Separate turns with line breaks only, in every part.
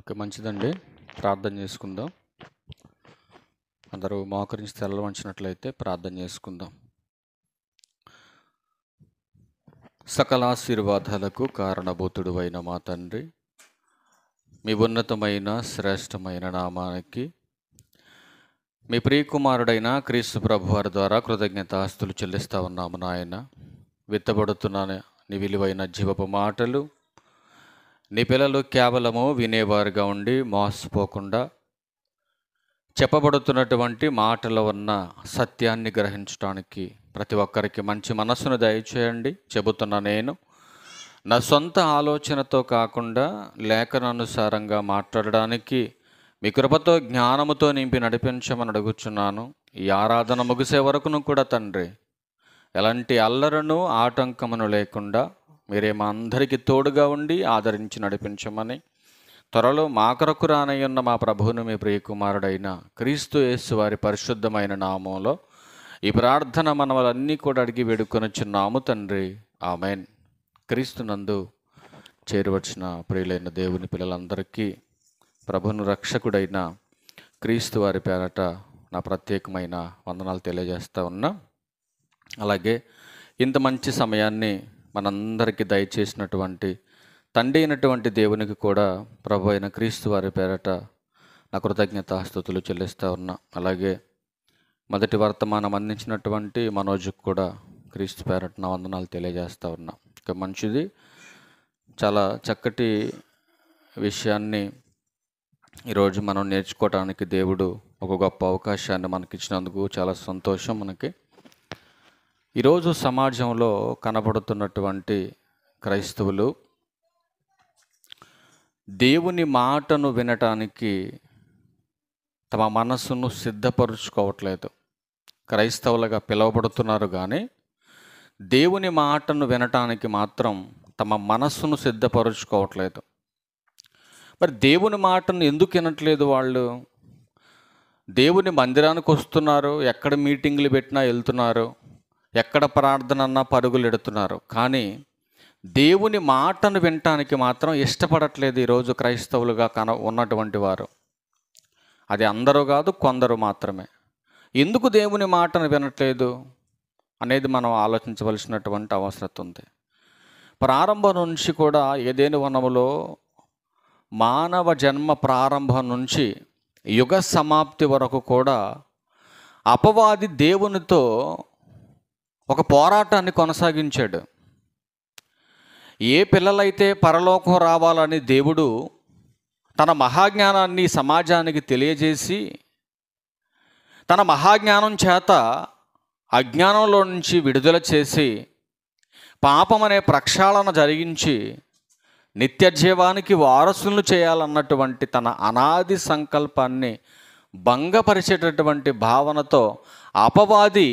Okay, మంచిదండి. ప్రార్థన చేసుకుందాం. అందరూ మోకరించి తెల్ల వంచినట్లయితే ప్రార్థన చేసుకుందాం. సకల ఆశీర్వాదాలకు కారణభూతుడు అయిన మా తండ్రి, మీ ఉన్నతమైన శ్రేష్టమైన నామానికి మీ ప్రియకుమారుడైన క్రీస్తు ప్రభు వారి ద్వారా కృతజ్ఞతాస్తులు చెల్లిస్తూ ఉన్నాము నాయన. విత్తబడుతున్న నీ విలువైన జీవపు మాటలు నీ పిల్లలు కేవలము వినేవారుగా ఉండి మోసపోకుండా చెప్పబడుతున్నటువంటి మాటల ఉన్న సత్యాన్ని గ్రహించడానికి ప్రతి ఒక్కరికి మంచి మనస్సును దయచేయండి. చెబుతున్న నేను నా సొంత ఆలోచనతో కాకుండా లేఖనానుసారంగా మాట్లాడడానికి మీ కృపతో జ్ఞానముతో నింపి నడిపించమని అడుగుచున్నాను. ఈ ఆరాధన ముగిసే వరకును కూడా తండ్రి ఎలాంటి అల్లరను ఆటంకమును లేకుండా మీరే మా అందరికీ తోడుగా ఉండి ఆదరించి నడిపించమని, త్వరలో మా కొరకు రానయ్యున్న మా ప్రభువును మీ ప్రియకుమారుడైన క్రీస్తు యేసు వారి పరిశుద్ధమైన నామంలో ఈ ప్రార్థన మనవలన్నీ కూడా అడిగి వేడుకొనుచున్నాము తండ్రి, ఆమెన్. క్రీస్తునందు చేరువచ్చిన ప్రియులైన దేవుని పిల్లలందరికీ ప్రభువును రక్షకుడైన క్రీస్తు వారి పేరట నా ప్రత్యేకమైన వందనాలు తెలియజేస్తూ ఉన్నా. అలాగే ఇంత మంచి సమయాన్ని మనందరికీ దయచేసినటువంటి తండ్రి అయినటువంటి దేవునికి కూడా ప్రభు అయిన క్రీస్తు వారి పేరట నా కృతజ్ఞతాస్తుతులు చెల్లిస్తూ ఉన్నా. అలాగే మొదటి వర్తమానం అందించినటువంటి మనోజ్కి కూడా క్రీస్తు పేరట నా వందనాలు తెలియజేస్తూ ఉన్నా. ఇక మంచిది, చాలా చక్కటి విషయాన్ని ఈరోజు మనం నేర్చుకోవడానికి దేవుడు ఒక గొప్ప అవకాశాన్ని మనకిచ్చినందుకు చాలా సంతోషం. మనకి ఈరోజు సమాజంలో కనబడుతున్నటువంటి క్రైస్తవులు దేవుని మాటను వినటానికి తమ మనస్సును సిద్ధపరుచుకోవట్లేదు. క్రైస్తవులుగా పిలువబడుతున్నారు కానీ దేవుని మాటను వినటానికి మాత్రం తమ మనస్సును సిద్ధపరుచుకోవట్లేదు. మరి దేవుని మాటను ఎందుకు వినట్లేదు వాళ్ళు? దేవుని మందిరానికి వస్తున్నారు, ఎక్కడ మీటింగులు పెట్టినా వెళ్తున్నారు, ఎక్కడ ప్రార్థన అన్నా పరుగులు ఎడుతున్నారు, కానీ దేవుని మాటను వినటానికి మాత్రం ఇష్టపడట్లేదు ఈరోజు క్రైస్తవులుగా ఉన్నటువంటి వారు. అది అందరూ కాదు, కొందరు మాత్రమే. ఎందుకు దేవుని మాటను వినట్లేదు అనేది మనం ఆలోచించవలసినటువంటి అవసరం ఉంది. ప్రారంభం నుంచి కూడా ఏదెను వనములో మానవ జన్మ ప్రారంభం నుంచి యుగ సమాప్తి వరకు కూడా అపవాది దేవునితో ఒక పోరాటాన్ని కొనసాగించాడు. ఏ పిల్లలైతే పరలోకం రావాలని దేవుడు తన మహాజ్ఞానాన్ని సమాజానికి తెలియజేసి తన మహాజ్ఞానం చేత అజ్ఞానంలో నుంచి విడుదల చేసి పాపం అనే ప్రక్షాళన జరిగించి నిత్య జీవానికి వారసులను చేయాలన్నటువంటి తన అనాది సంకల్పాన్ని భంగపరిచేటటువంటి భావనతో అపవాది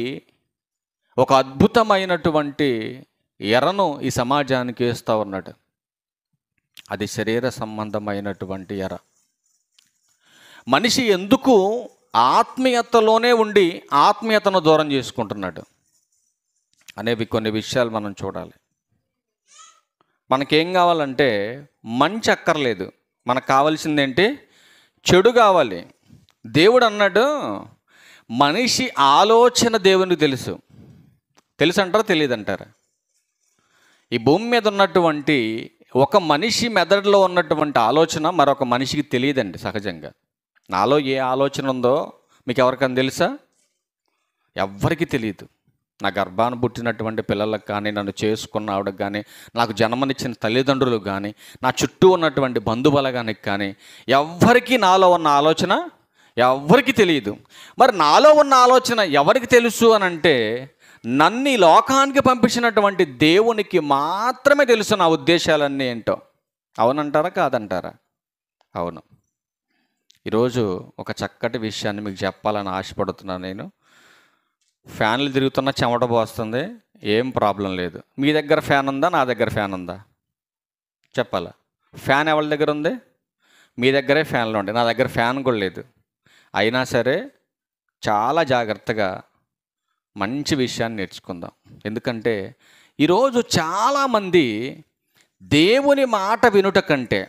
ఒక అద్భుతమైనటువంటి ఎరను ఈ సమాజానికి వేస్తూ ఉన్నాడు. అది శరీర సంబంధమైనటువంటి ఎర. మనిషి ఎందుకు ఆత్మీయతలోనే ఉండి ఆత్మీయతను దూరం చేసుకుంటున్నాడు అనేవి కొన్ని విషయాలు మనం చూడాలి. మనకేం కావాలంటే మంచి అక్కర్లేదు, మనకు కావాల్సిందేంటి? చెడు కావాలి. దేవుడు అన్నాడు, మనిషి ఆలోచన దేవునికి తెలుసు. తెలుసు అంటారా, తెలియదంటారా? ఈ భూమి మీద ఉన్నటువంటి ఒక మనిషి మెదడులో ఉన్నటువంటి ఆలోచన మరొక మనిషికి తెలియదండి. సహజంగా నాలో ఏ ఆలోచన ఉందో మీకు ఎవరికైనా తెలుసా? ఎవ్వరికీ తెలియదు. నా గర్భాన్ని పుట్టినటువంటి పిల్లలకు కానీ, నన్ను చేసుకున్న ఆవిడకి కానీ, నాకు జన్మనిచ్చిన తల్లిదండ్రులకు కానీ, నా చుట్టూ ఉన్నటువంటి బంధుబలగానికి కానీ ఎవ్వరికీ నాలో ఉన్న ఆలోచన ఎవ్వరికీ తెలియదు. మరి నాలో ఉన్న ఆలోచన ఎవరికి తెలుసు అని అంటే, నన్ను ఈ లోకానికి పంపించినటువంటి దేవునికి మాత్రమే తెలుసు నా ఉద్దేశాలన్నీ ఏంటో. అవునంటారా, కాదంటారా? అవును. ఈరోజు ఒక చక్కటి విషయాన్ని మీకు చెప్పాలని ఆశపడుతున్నాను నేను. ఫ్యాన్లు తిరుగుతున్నా చెమట పోస్తుంది, ఏం ప్రాబ్లం లేదు. మీ దగ్గర ఫ్యాన్ ఉందా, నా దగ్గర ఫ్యాన్ ఉందా? చెప్పాలా? ఫ్యాన్ ఎవరి దగ్గర ఉంది? మీ దగ్గరే ఫ్యాన్లు ఉండే, నా దగ్గర ఫ్యాన్ కూడా లేదు. అయినా సరే చాలా జాగ్రత్తగా మంచి విషయాన్ని నేర్చుకుందాం. ఎందుకంటే ఈరోజు చాలామంది దేవుని మాట వినుట కంటే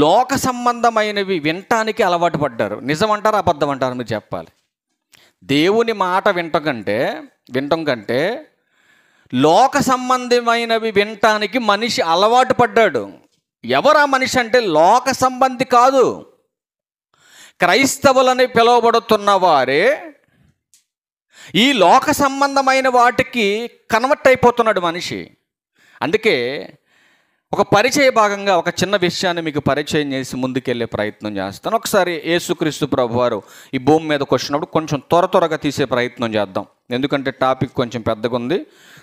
లోక సంబంధమైనవి వినటానికి అలవాటు పడ్డారు. నిజమంటారా అబద్ధం అంటారా మీరు చెప్పాలి? దేవుని మాట వినటం కంటే లోక సంబంధమైనవి వినటానికి మనిషి అలవాటు పడ్డాడు. ఎవరా మనిషి అంటే లోక సంబంధి కాదు, క్రైస్తవులని పిలువబడుతున్న వారే ఈ లోక సంబంధమైన వాటికి కన్వర్ట్ అయిపోతున్నాడు మనిషి. అందుకే ఒక పరిచయ భాగంగా ఒక చిన్న విషయాన్ని మీకు పరిచయం చేసి ముందుకెళ్ళే ప్రయత్నం చేస్తాను. ఒకసారి యేసుక్రీస్తు ప్రభువారు ఈ భూమి మీదకి వచ్చినప్పుడు కొంచెం త్వరగా తీసే ప్రయత్నం చేద్దాం. ఎందుకంటే టాపిక్ కొంచెం పెద్దగా ఉంది,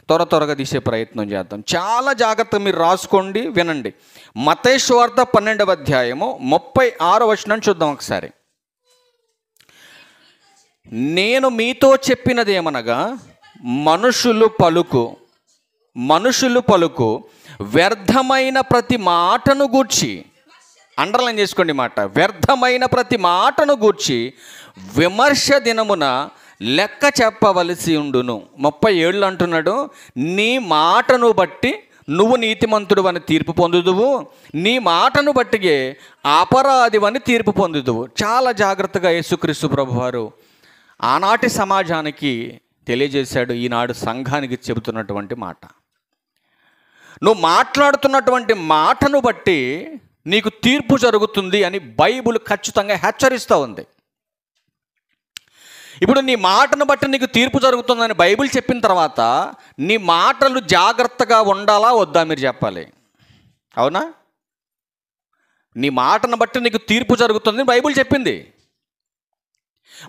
త్వరగా తీసే ప్రయత్నం చేద్దాం. చాలా జాగ్రత్తగా మీరు రాసుకోండి, వినండి. మత్తయి సువార్త 12వ అధ్యాయము 36వ వచనం చూద్దాం ఒకసారి. నేను మీతో చెప్పినది ఏమనగా మనుషులు పలుకు వ్యర్థమైన ప్రతి మాటను గూర్చి, అండర్లైన్ చేసుకోండి మాట, వ్యర్థమైన ప్రతి మాటను గూర్చి విమర్శ దినమున లెక్క చెప్పవలసి ఉండును. 37 అంటున్నాడు, నీ మాటను బట్టి నువ్వు నీతిమంతుడు అని తీర్పు పొందుదువు, నీ మాటను బట్టిగే అపరాధివని తీర్పు పొందుదువు. చాలా జాగ్రత్తగా యేసుక్రీస్తు ప్రభువారు ఆనాటి సమాజానికి తెలియజేశాడు, ఈనాడు సంఘానికి చెబుతున్నటువంటి మాట. నువ్వు మాట్లాడుతున్నటువంటి మాటను బట్టి నీకు తీర్పు జరుగుతుంది అని బైబిల్ ఖచ్చితంగా హెచ్చరిస్తూ ఉంది. ఇప్పుడు నీ మాటను బట్టి నీకు తీర్పు జరుగుతుందని బైబిల్ చెప్పిన తర్వాత నీ మాటలు జాగ్రత్తగా ఉండాలా వద్దా మీరు చెప్పాలి, అవునా? నీ మాటను బట్టి నీకు తీర్పు జరుగుతుందని బైబిల్ చెప్పింది.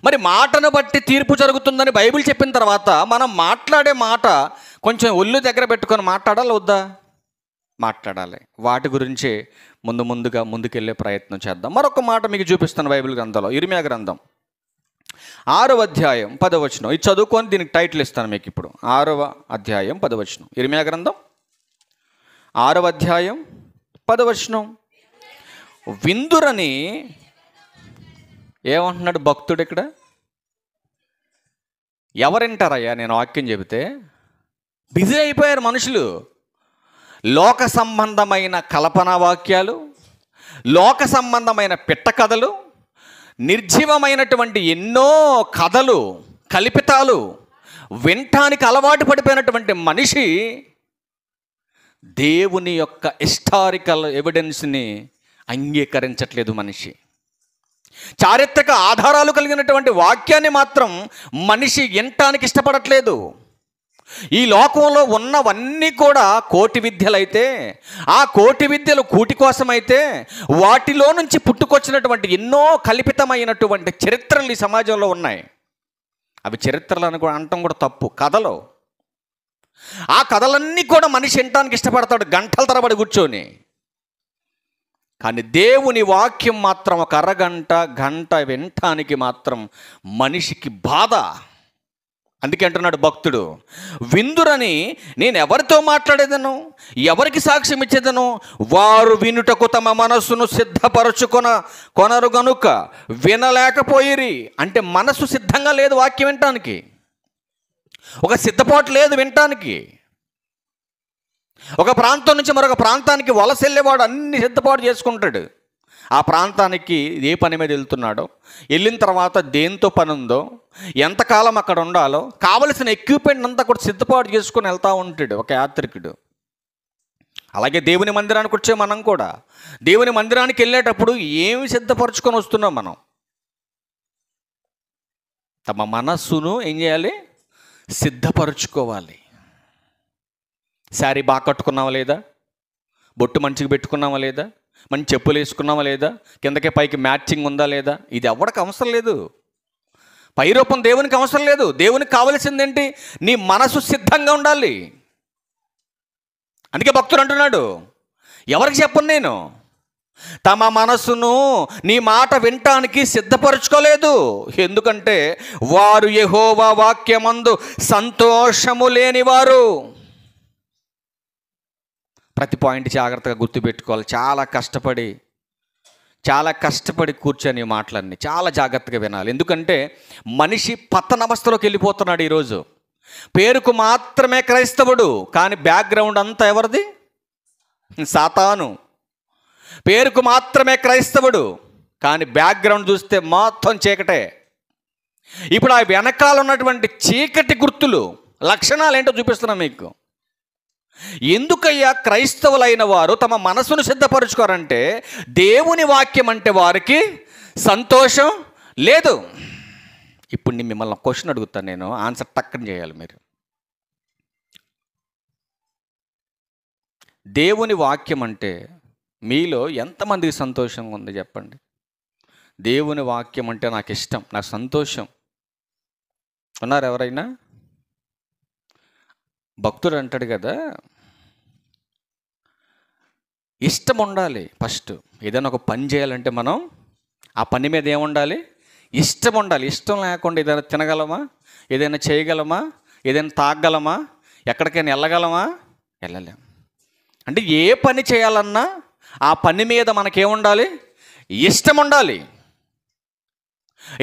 మరి మాటను బట్టి తీర్పు జరుగుతుందని బైబిల్ చెప్పిన తర్వాత మనం మాట్లాడే మాట కొంచెం ఒళ్ళు దగ్గర పెట్టుకొని మాట్లాడాలి వద్దా? మాట్లాడాలి. వాటి గురించే ముందుకెళ్ళే ప్రయత్నం చేద్దాం. మరొక మాట మీకు చూపిస్తాను బైబిల్ గ్రంథంలో, ఇర్మియా గ్రంథం 6వ అధ్యాయం 10వ వచనం. ఇది చదువుకొని దీనికి టైటిల్ ఇస్తాను మీకు ఇప్పుడు. 6వ అధ్యాయం 10వ వచనం, ఇర్మియా గ్రంథం 6వ అధ్యాయం 10వ వచనం. విందురని ఏమంటున్నాడు భక్తుడు ఇక్కడ? ఎవరింటారయ్యా నేను వాక్యం చెబితే? బిజీ అయిపోయారు మనుషులు. లోక సంబంధమైన కల్పనా వాక్యాలు, లోక సంబంధమైన పిట్ట కథలు, నిర్జీవమైనటువంటి ఎన్నో కథలు, కల్పితాలు వినటానికి అలవాటు పడిపోయినటువంటి మనిషి దేవుని యొక్క హిస్టారికల్ ఎవిడెన్స్ని అంగీకరించట్లేదు. మనిషి చారిత్రక ఆధారాలు కలిగినటువంటి వాక్యాన్ని మాత్రం మనిషి వినటానికి ఇష్టపడట్లేదు. ఈ లోకంలో ఉన్నవన్నీ కూడా కోటి విద్యలైతే, ఆ కోటి విద్యలు కూటి కోసమైతే వాటిలో నుంచి పుట్టుకొచ్చినటువంటి ఎన్నో కల్పితమైనటువంటి చరిత్రలు ఈ సమాజంలో ఉన్నాయి. అవి చరిత్రలు అని కూడా అనటం కూడా తప్పు, కథలు. ఆ కథలన్నీ కూడా మనిషి వినటానికి ఇష్టపడతాడు గంటల తరబడి కూర్చొని. కానీ దేవుని వాక్యం మాత్రం ఒక గంట వినటానికి మాత్రం మనిషికి బాధ. అందుకే అంటున్నాడు భక్తుడు, విందురని నేను ఎవరితో మాట్లాడేదను, ఎవరికి సాక్ష్యం ఇచ్చేదను? వారు వినుటకు తమ మనస్సును కొనరు గనుక వినలేకపోయిరి. అంటే మనసు సిద్ధంగా లేదు వాక్యం వినటానికి, ఒక సిద్ధపాటు లేదు వినటానికి. ఒక ప్రాంతం నుంచి మరొక ప్రాంతానికి వలస వెళ్ళేవాడు అన్ని సిద్ధపాటు చేసుకుంటాడు. ఆ ప్రాంతానికి ఏ పని మీద వెళ్తున్నాడో, వెళ్ళిన తర్వాత దేంతో పని ఉందో, ఎంతకాలం అక్కడ ఉండాలో కావలసిన ఎక్విప్మెంట్ అంతా కూడా సిద్ధపాటు చేసుకొని వెళ్తూ ఉంటాడు ఒక యాత్రికుడు. అలాగే దేవుని మందిరానికి వచ్చే మనం కూడా దేవుని మందిరానికి వెళ్ళేటప్పుడు ఏమి సిద్ధపరచుకొని వస్తున్నాం? మనం తమ మనస్సును ఏం చేయాలి? సిద్ధపరచుకోవాలి. శారీ బాగా కట్టుకున్నావా లేదా? బొట్టు మంచిగా పెట్టుకున్నావా లేదా? మంచి చెప్పులు వేసుకున్నావా లేదా? కిందకే పైకి మ్యాచింగ్ ఉందా లేదా? ఇది ఎవరికి అవసరం లేదు. పై రూపం దేవునికి అవసరం లేదు. దేవునికి కావలసిందేంటి? నీ మనసు సిద్ధంగా ఉండాలి. అందుకే భక్తుడు అంటున్నాడు, ఎవరికి చెప్పను నేను? తమ మనసును నీ మాట వినటానికి సిద్ధపరచుకోలేదు. ఎందుకంటే వారు యెహోవా వాక్యమందు సంతోషము లేనివారు. ప్రతి పాయింట్ జాగ్రత్తగా గుర్తుపెట్టుకోవాలి. చాలా కష్టపడి కూర్చొని మాటలన్నీ చాలా జాగ్రత్తగా వినాలి. ఎందుకంటే మనిషి పతనవస్థలోకి వెళ్ళిపోతున్నాడు ఈరోజు. పేరుకు మాత్రమే క్రైస్తవుడు, కానీ బ్యాక్గ్రౌండ్ అంతా ఎవరిది? సాతాను. పేరుకు మాత్రమే క్రైస్తవుడు, కానీ బ్యాక్గ్రౌండ్ చూస్తే మొత్తం చీకటే. ఇప్పుడు ఆ వెనకాల ఉన్నటువంటి చీకటి గుర్తులు, లక్షణాలు ఏంటో చూపిస్తున్నా మీకు. ఎందుకయ్యా క్రైస్తవులైన వారు తమ మనసును సిద్ధపరచుకోరంటే, దేవుని వాక్యం అంటే వారికి సంతోషం లేదు. ఇప్పుడు నేను మిమ్మల్ని క్వశ్చన్ అడుగుతాను, నేను ఆన్సర్ టక్కన చేయాలి మీరు. దేవుని వాక్యం అంటే మీలో ఎంతమందికి సంతోషంగా ఉంది చెప్పండి? దేవుని వాక్యం అంటే నాకు ఇష్టం, నాకు సంతోషం ఉన్నారు ఎవరైనా? భక్తుడు అంటాడు కదా, ఇష్టం ఉండాలి. ఫస్ట్ ఏదైనా ఒక పని చేయాలంటే మనం ఆ పని మీద ఏముండాలి? ఇష్టం ఉండాలి. ఇష్టం లేకుండా ఏదైనా తినగలమా? ఏదైనా చేయగలమా? ఏదైనా తాగలమా? ఎక్కడికైనా వెళ్ళగలమా? వెళ్ళలేం. అంటే ఏ పని చేయాలన్నా ఆ పని మీద మనకేముండాలి? ఇష్టం ఉండాలి.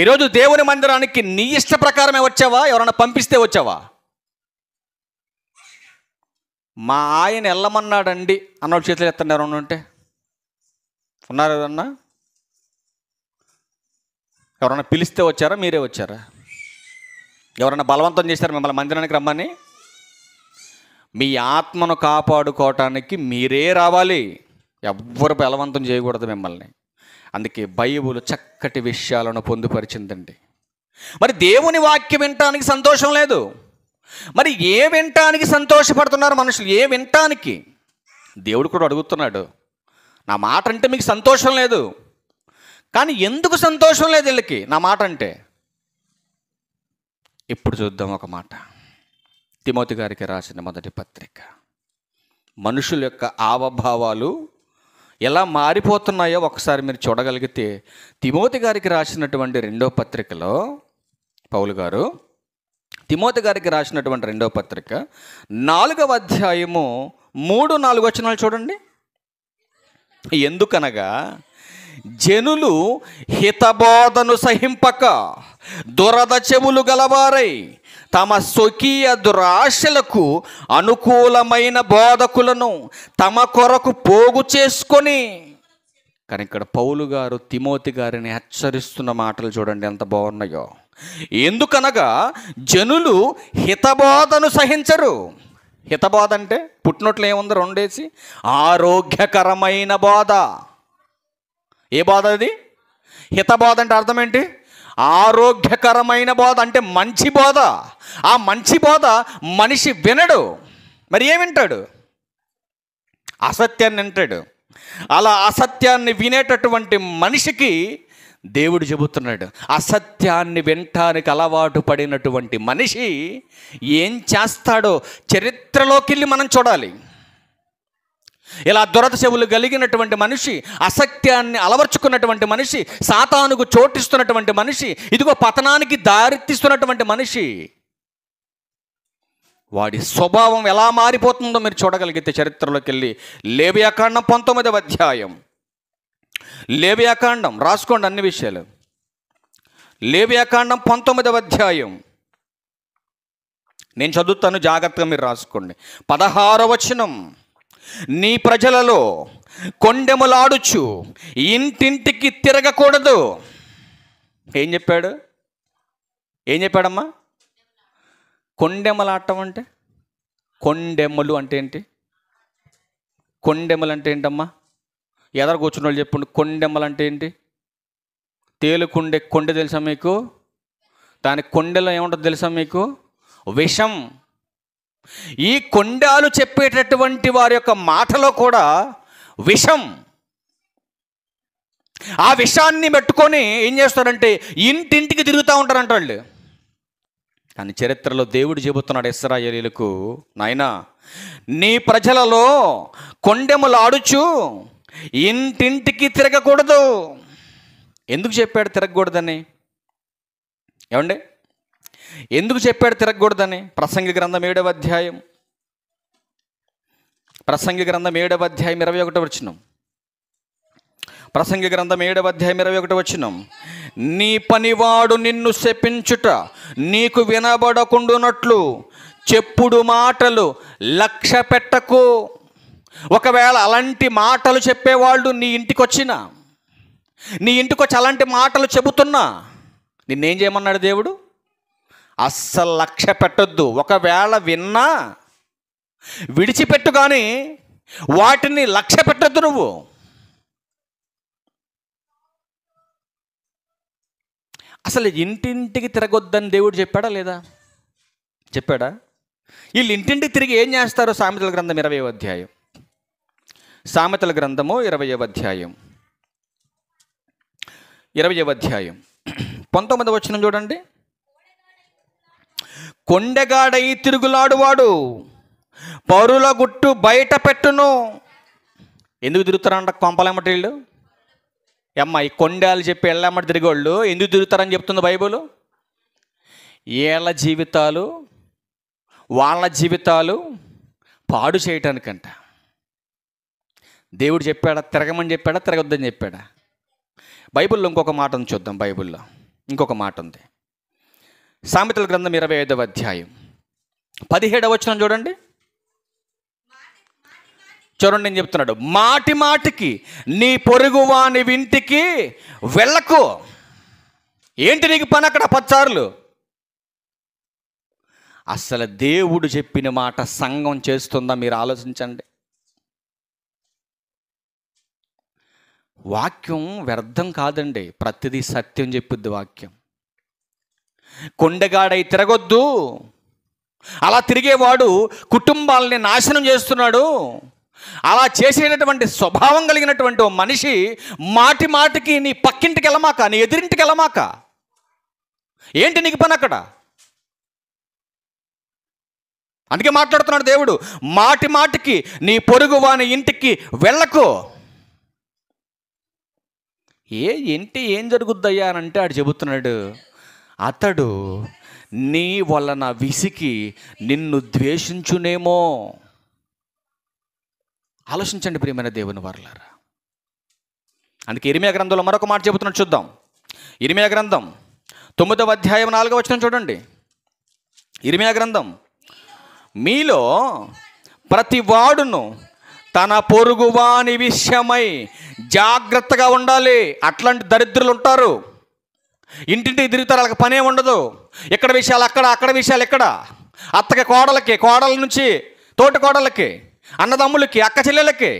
ఈరోజు దేవుని మందిరానికి నీ ఇష్ట ప్రకారమే వచ్చావా? ఎవరైనా పంపిస్తే వచ్చావా? మా ఆయన వెళ్ళమన్నాడండి అన్నోడు చేతులు ఎత్తండి. ఎవరన్నా ఉంటే ఉన్నారు ఎవరన్నా? ఎవరన్నా పిలిస్తే వచ్చారా? మీరే వచ్చారా? ఎవరన్నా బలవంతం చేశారా మిమ్మల్ని మందిరానికి రమ్మని? మీ ఆత్మను కాపాడుకోవటానికి మీరే రావాలి, ఎవ్వరు బలవంతం చేయకూడదు మిమ్మల్ని. అందుకే బైబిల్ చక్కటి విషయాలను పొందుపరిచిందండి. మరి దేవుని వాక్యం వినటానికి సంతోషం లేదు. మరి ఏ వినటానికి సంతోషపడుతున్నారు మనుషులు? ఏ వినటానికి? దేవుడు కూడా అడుగుతున్నాడు, నా మాట అంటే మీకు సంతోషం లేదు, కానీ ఎందుకు సంతోషం లేదు వీళ్ళకి నా మాట అంటే? ఇప్పుడు చూద్దాం ఒక మాట. తిమోతి గారికి రాసిన మొదటి పత్రిక. మనుషుల యొక్క హావభావాలు ఎలా మారిపోతున్నాయో ఒకసారి మీరు చూడగలిగితే, తిమోతి గారికి రాసినటువంటి రెండో పత్రికలో పౌలు గారు తిమోతి గారికి రాసినటువంటి రెండో పత్రిక 4వ అధ్యాయము 3-4 వచనాలు చూడండి. ఎందుకనగా జనులు హితబోధను సహింపక దురద చెవులు గలవారై తమ స్వకీయ దురాశలకు అనుకూలమైన బోధకులను తమ కొరకు పోగు చేసుకొని. కానీ ఇక్కడ పౌలు గారు తిమోతి గారిని హెచ్చరిస్తున్న మాటలు చూడండి ఎంత బాగున్నాయో. ఎందుకనగా జనులు హితబోధను సహించరు. హితబోధ అంటే పుట్టినట్లు ఏముంది? రెండేసి ఆరోగ్యకరమైన బోధ. ఏ బోధ అది? హితబోధ అంటే అర్థం ఏంటి? ఆరోగ్యకరమైన బోధ అంటే మంచి బోధ. ఆ మంచి బోధ మనిషి వినడు. మరి ఏం వింటాడు? అసత్యాన్ని వింటాడు. అలా అసత్యాన్ని వినేటటువంటి మనిషికి దేవుడు చెబుతున్నాడు, అసత్యాన్ని వినటానికి అలవాటు పడినటువంటి మనిషి ఏం చేస్తాడో చరిత్రలోకి వెళ్ళి మనం చూడాలి. ఇలా దురద చెవులు కలిగినటువంటి మనిషి, అసత్యాన్ని అలవర్చుకున్నటువంటి మనిషి, సాతానుకు చోటిస్తున్నటువంటి మనిషి, ఇదిగో పతనానికి దారితీస్తున్నటువంటి మనిషి, వాడి స్వభావం ఎలా మారిపోతుందో మీరు చూడగలిగితే చరిత్రలోకి వెళ్ళి లేవియాకాండం 19వ అధ్యాయం. లేవియాకాండం రాసుకోండి అన్ని విషయాలు. లేవియాకాండం 19వ అధ్యాయం నేను చదువుతాను, జాగ్రత్తగా మీరు రాసుకోండి. 16వ వచనం. నీ ప్రజలలో కొండెములాడుచు ఇంటింటికి తిరగకూడదు. ఏం చెప్పాడు? ఏం చెప్పాడమ్మా? కొండెములాడటం అంటే, కొండెములు అంటే ఏంటి? కొండెములు అంటే ఏంటమ్మా? ఎదరు కూర్చున్న వాళ్ళు చెప్పండి. కొండెమ్మలు అంటే ఏంటి? తేలుకుండే కొండె తెలుసా మీకు? దాని కొండెలో ఏముంటుంది తెలుసా మీకు? విషం. ఈ కొండాలు చెప్పేటటువంటి వారి యొక్క మాటలో కూడా విషం. ఆ విషాన్ని పెట్టుకొని ఏం చేస్తారంటే ఇంటింటికి తిరుగుతూ ఉంటారంట వాళ్ళు. కానీ చరిత్రలో దేవుడు చెబుతున్నాడు ఇశ్రాయేలీయులకు, నాయనా నీ ప్రజలలో కొండెములు ఆడుచు ఇంటింటికి తిరగకూడదు. ఎందుకు చెప్పాడు తిరగకూడదని? ఏమండి ఎందుకు చెప్పాడు తిరగకూడదని? ప్రసంగి గ్రంథం 7వ అధ్యాయం. ప్రసంగి గ్రంథం 7వ అధ్యాయం 21వ వచనం. ప్రసంగి గ్రంథం 7వ అధ్యాయం 21వ వచనం. నీ పనివాడు నిన్ను శపించుట నీకు వినబడకుండునట్లు చెప్పుడు మాటలు లక్ష్య పెట్టకు. ఒకవేళ అలాంటి మాటలు చెప్పేవాళ్ళు నీ ఇంటికి వచ్చినా, నీ ఇంటికి వచ్చి అలాంటి మాటలు చెబుతున్నా, నిన్నేం చేయమన్నాడు దేవుడు? అస్సలు లక్ష్య పెట్టొద్దు. ఒకవేళ విన్నా విడిచిపెట్టు, కానీ వాటిని లక్ష్య పెట్టొద్దు నువ్వు. అసలు ఇంటింటికి తిరగొద్దని దేవుడు చెప్పాడా లేదా? చెప్పాడా? వీళ్ళు ఇంటింటికి తిరిగి ఏం చేస్తారు? సామెతల గ్రంథం 20వ అధ్యాయం, సామెతల గ్రంథము 20వ అధ్యాయం 19వ వచనం చూడండి. కొండెగాడై తిరుగులాడువాడు పరుల గుట్టు బయట పెట్టును. ఎందుకు తిరుగుతారంట కొంపలేమట వీళ్ళు? ఈ కొండాలు చెప్పి వెళ్ళమ్మటి తిరిగోళ్ళు ఎందుకు తిరుగుతారని చెప్తుంది బైబిల్. వాళ్ళ జీవితాలు పాడు చేయటానికంట. దేవుడు చెప్పాడా తిరగమని చెప్పాడా, తిరగొద్దని చెప్పాడా? బైబిల్లో ఇంకొక మాట ఉంది, చూద్దాం. బైబిల్లో ఇంకొక మాట ఉంది. సామెతల గ్రంథం 25వ అధ్యాయం 17వ వచనం చూడండి. నేను చెప్తున్నాడు, మాటి మాటికి నీ పొరుగు వాని వింటికి వెళ్ళకు. ఏంటి నీకు పని అక్కడ 10 సార్లు? అసలు దేవుడు చెప్పిన మాట సంఘం చేస్తుందా? మీరు ఆలోచించండి. వాక్యం వ్యర్థం కాదండి, ప్రతిదీ సత్యం చెప్పుద్ది వాక్యం. కొండగాడై తిరగొద్దు. అలా తిరిగేవాడు కుటుంబాలని నాశనం చేస్తున్నాడు. అలా చేసేటటువంటి స్వభావం కలిగినటువంటి ఓ మనిషి మాటి మాటికి నీ పక్కింటికి వెళ్ళమాక, నీ ఎదురింటికి వెళ్ళమాక. ఏంటి నీకు పని అక్కడ? అందుకే మాట్లాడుతున్నాడు దేవుడు, మాటి మాటికి నీ పొరుగు వాని ఇంటికి వెళ్ళకు. ఏంటి ఏం జరుగుద్దయ్యా అని అంటే ఆడు చెబుతున్నాడు, అతడు నీ వలన విసికి నిన్ను ద్వేషించునేమో. ఆలోచించండి ప్రియమైన దేవుని వారలారా. అందుకే ఇర్మియా గ్రంథంలో మరొక మాట చెబుతున్నాడు, చూద్దాం. ఇర్మియా గ్రంథం 9వ అధ్యాయం 4వ వచనం చూడండి. ఇర్మియా గ్రంథం, మీలో ప్రతి వాడును తన పొరుగువాని విషయమై జాగ్రత్తగా ఉండాలి. అట్లాంటి దరిద్రులు ఉంటారు, ఇంటింటికి తిరుగుతారు, వాళ్ళకి పనే ఉండదు. ఇక్కడ విషయాలు అక్కడ, అక్కడ విషయాలు ఇక్కడ. అత్తకి కోడలకి, కోడల నుంచి తోటి కోడలకి, అన్నదమ్ములకి, అక్క చెల్లెలకి,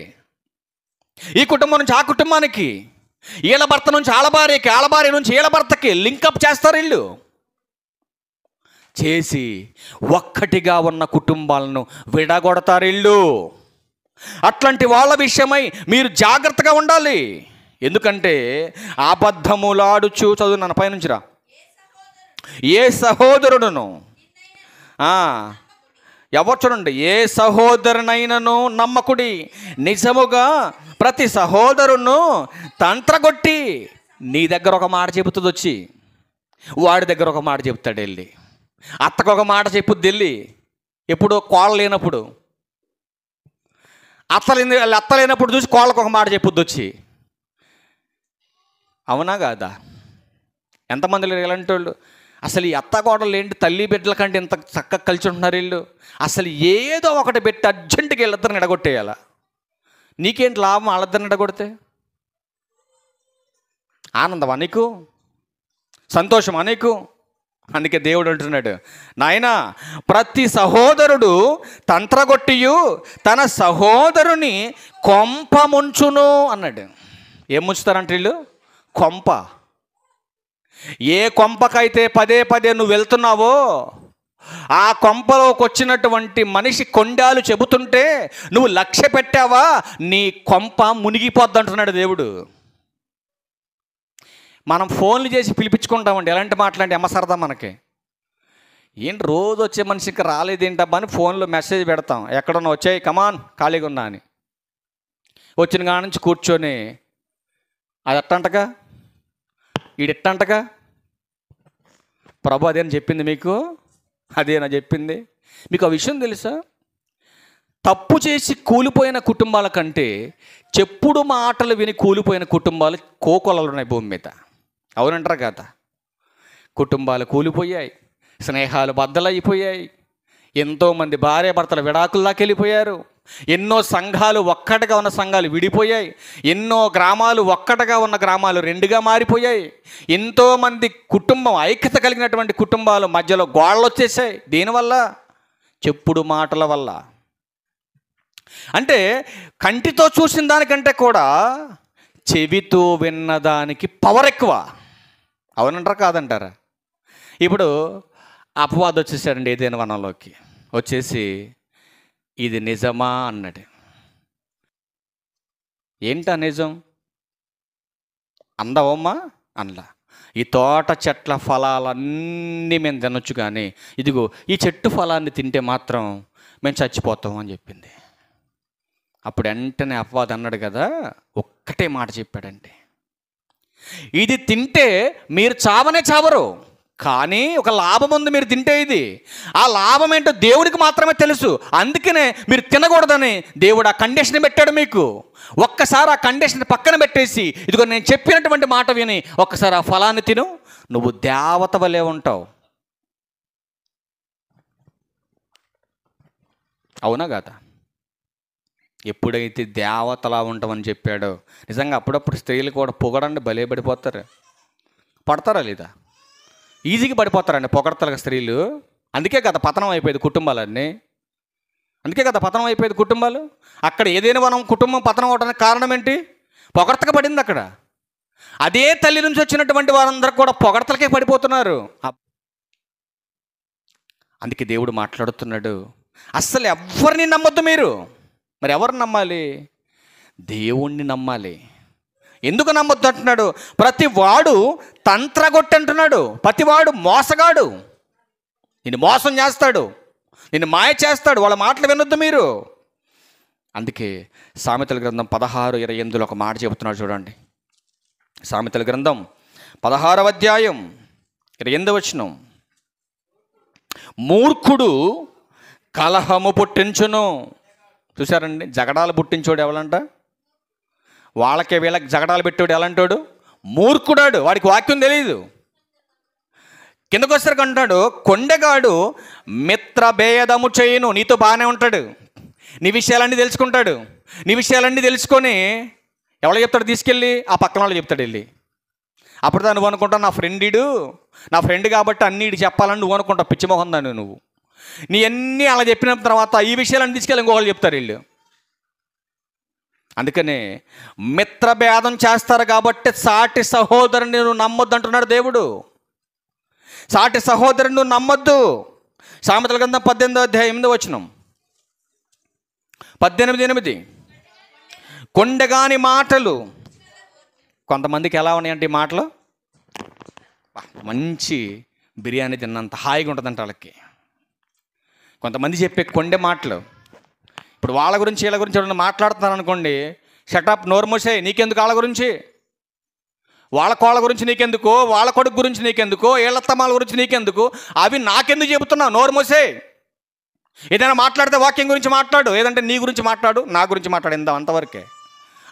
ఈ కుటుంబం నుంచి ఆ కుటుంబానికి, ఈల భర్త నుంచి ఆళ్ళ భార్యకి, ఆళ్ళ భార్య నుంచి ఈల భర్తకి లింకప్ చేస్తారు వీళ్ళు. చేసి ఒక్కటిగా ఉన్న కుటుంబాలను విడగొడతారు వీళ్ళు. అట్లాంటి వాళ్ళ విషయమై మీరు జాగ్రత్తగా ఉండాలి. ఎందుకంటే అబద్ధములాడుచు, చదువు నన్ను పైనుంచిరా, ఏ సహోదరుడును ఎవరు చూడండి, ఏ సహోదరునైనను నమ్మకుడి, నిజముగా ప్రతి సహోదరును తంత్రగొట్టి. నీ దగ్గర ఒక మాట చెబుతుంది వచ్చి, వాడి దగ్గర ఒక మాట చెప్తాడు వెళ్ళి. అత్తకు ఒక మాట చెప్పుద్ది వెళ్ళి, ఎప్పుడు కోళ్ళ లేనప్పుడు. అత్త లేనప్పుడు చూసి కోళ్ళకు ఒక మాట చెప్పుద్ది వచ్చి. అవునా కాదా? ఎంతమంది లేరు ఇలాంటి వాళ్ళు? అసలు ఈ అత్త కోడలు ఏంటి, తల్లి బిడ్డల కంటే ఇంత చక్కగా కలిసి ఉంటున్నారు వీళ్ళు. అసలు ఏదో ఒకటి పెట్టి అర్జెంటుగా వీళ్ళిద్దరిని ఎడగొట్టేయాల. నీకేంటి లాభం వాళ్ళిద్దరిని ఎడగొడితే? ఆనందమా నీకు? సంతోషమా నీకు? అందుకే దేవుడు అంటున్నాడు, నాయనా ప్రతి సహోదరుడు తంత్రగొట్టియు తన సహోదరుని కొంప ముంచును అన్నాడు. ఏం ముంచుతారంటే వీళ్ళు? కొంప. ఏ కొంపకైతే పదే పదే నువ్వు వెళ్తున్నావో ఆ కొంపలోకి వచ్చినటువంటి మనిషి కొండాలు చెబుతుంటే నువ్వు లక్ష్య పెట్టావా, నీ కొంప మునిగిపోద్ది అంటున్నాడు దేవుడు. మనం ఫోన్లు చేసి పిలిపించుకుంటామండి, ఎలాంటి మాట్లాడి అమ్మ సరదా మనకి. ఏంటి రోజు వచ్చే మనిషి ఇంకా రాలేదేంటబ్బా అని ఫోన్లో మెసేజ్ పెడతాం, ఎక్కడున్నా వచ్చాయి కమాన్ ఖాళీగా ఉన్నా అని. వచ్చిన కాడ నుంచి కూర్చొని అది ఎట్టంటగా, ఈడెట్టంటగా, ప్రభు అదేనా చెప్పింది మీకు, అదేనా చెప్పింది మీకు. ఆ విషయం తెలుసా? తప్పు చేసి కూలిపోయిన కుటుంబాల కంటే చెప్పుడు మాటలు విని కూలిపోయిన కుటుంబాలు కోకొలలు ఉన్నాయి భూమి మీద. అవునంటారా కదా? కుటుంబాలు కూలిపోయాయి, స్నేహాలు బద్దలైపోయాయి, ఎంతోమంది భార్య భర్తలు విడాకుల్లాకి వెళ్ళిపోయారు, ఎన్నో సంఘాలు ఒక్కటిగా ఉన్న సంఘాలు విడిపోయాయి. ఎన్నో గ్రామాలు ఒక్కటిగా ఉన్న గ్రామాలు రెండుగా మారిపోయాయి. ఎంతోమంది కుటుంబం ఐక్యత కలిగినటువంటి కుటుంబాలు మధ్యలో గోడలు వచ్చేసాయి. దేనివల్ల? చెప్పుడు మాటల వల్ల. అంటే కంటితో చూసిన దానికంటే కూడా చెవితో విన్నదానికి పవర్ ఎక్కువ. అవునంటారా కాదంటారా? ఇప్పుడు అపవాదం వచ్చేసాడండి ఏదైనా వనంలోకి. వచ్చేసి ఇది నిజమా అన్నాడు. ఏంటా నిజం? అందవమ్మా అనలా. ఈ తోట చెట్ల ఫలాలన్నీ మేము తినొచ్చు, కానీ ఇదిగో ఈ చెట్టు ఫలాన్ని తింటే మాత్రం మేము చచ్చిపోతాం అని చెప్పింది. అప్పుడు వెంటనే అపవాదం అన్నాడు కదా, ఒక్కటే మాట చెప్పాడండి, ఇది తింటే మీరు చావనే చావరు, కానీ ఒక లాభం ఉంది మీరు తింటే. ఇది ఆ లాభం ఏంటో దేవుడికి మాత్రమే తెలుసు. అందుకనే మీరు తినకూడదని దేవుడు ఆ కండిషన్ పెట్టాడు మీకు. ఒక్కసారి ఆ కండిషన్ పక్కన పెట్టేసి ఇదిగో నేను చెప్పినటువంటి మాట విని ఒక్కసారి ఆ ఫలాన్ని తిను, నువ్వు దేవత వలె ఉంటావు. అవునా కాదా? ఎప్పుడైతే దేవతలా ఉంటామని చెప్పాడో, నిజంగా అప్పుడప్పుడు స్త్రీలు కూడా పొగడండి భలే పడిపోతారు. పడతారా లేదా? ఈజీగా పడిపోతారండి పొగడతలుగా స్త్రీలు. అందుకే కదా పతనం అయిపోయేది కుటుంబాలన్నీ. అందుకే కదా పతనం అయిపోయేది కుటుంబాలు. అక్కడ ఏదైనా మనం కుటుంబం పతనం అవడానికి కారణం ఏంటి? పొగడతగా పడింది అక్కడ. అదే తల్లి నుంచి వచ్చినటువంటి వారందరూ కూడా పొగడతలకే పడిపోతున్నారు. అందుకే దేవుడు మాట్లాడుతున్నాడు, అస్సలు ఎవరిని నమ్మొద్దు మీరు. మరి ఎవరిని నమ్మాలి? దేవుణ్ణి నమ్మాలి. ఎందుకు నమ్మొద్దు అంటున్నాడు? ప్రతి వాడు తంత్రగొట్టి అంటున్నాడు. ప్రతివాడు మోసగాడు, నిన్ను మోసం చేస్తాడు, నిన్ను మాయ చేస్తాడు. వాళ్ళ మాటలు వినొద్దు మీరు. అందుకే సామెతల గ్రంథం 16:28 ఒక మాట చెబుతున్నాడు చూడండి. సామెతల గ్రంథం 16వ అధ్యాయం 28వ వచనం, మూర్ఖుడు కలహము పుట్టించును. చూసారండి, జగడాలు పుట్టించోడు ఎవరంట? వాళ్ళకే వీళ్ళకి జగడాలు పెట్టాడు ఎలాంటోడు? మూర్ఖుడాడు, వాడికి వాక్యం తెలియదు. కిందకు వచ్చేసరికి అంటాడు, కొండగాడు మిత్రభేదము చేయును. నీతో బాగానే ఉంటాడు, నీ విషయాలన్నీ తెలుసుకుంటాడు. నీ విషయాలన్నీ తెలుసుకొని ఎవరు చెప్తాడు? తీసుకెళ్ళి ఆ పక్కన వాళ్ళు చెప్తాడు వెళ్ళి. అప్పుడు దాన్ని నువ్వు అనుకుంటావు నా ఫ్రెండ్ కాబట్టి అన్నీ ఇటు చెప్పాలని నువ్వు అనుకుంటావు. పిచ్చిమోహం దాన్ని నువ్వు. నీ అన్నీ అలా చెప్పిన తర్వాత ఈ విషయాలన్నీ తీసుకెళ్ళి ఇంకొకళ్ళు చెప్తారు వీళ్ళు. అందుకనే మిత్రభేదం చేస్తారు కాబట్టి సాటి సహోదరుని నువ్వు నమ్మొద్దు అంటున్నాడు దేవుడు. సాటి సహోదరుని నువ్వు నమ్మొద్దు. సామెతల గ్రంథం 18వ అధ్యాయం 8వ వచనం, 18:8, కొండగాని మాటలు. కొంతమందికి ఎలా ఉన్నాయంటే ఈ మాటలు, మంచి బిర్యానీ తిన్నంత హాయిగా ఉంటుందంట వాళ్ళకి. కొంతమంది చెప్పే కొండే మాటలు. ఇప్పుడు వాళ్ళ గురించి వీళ్ళ గురించి ఎవరైనా మాట్లాడుతున్నారు అనుకోండి, షటప్, నోరు మూసే, నీకెందుకు వాళ్ళ గురించి? వాళ్ళ కోళ్ళ గురించి నీకెందుకు? వాళ్ళ కొడుకు గురించి నీకెందుకు? ఏళ్ళత్తమ్మాల గురించి నీకెందుకు? అవి నాకెందుకు చెబుతున్నావు? నోరు మూసే. ఏదైనా మాట్లాడితే వాక్యం గురించి మాట్లాడు, ఏదంటే నీ గురించి మాట్లాడు, నా గురించి మాట్లాడు, ఇందా అంతవరకే.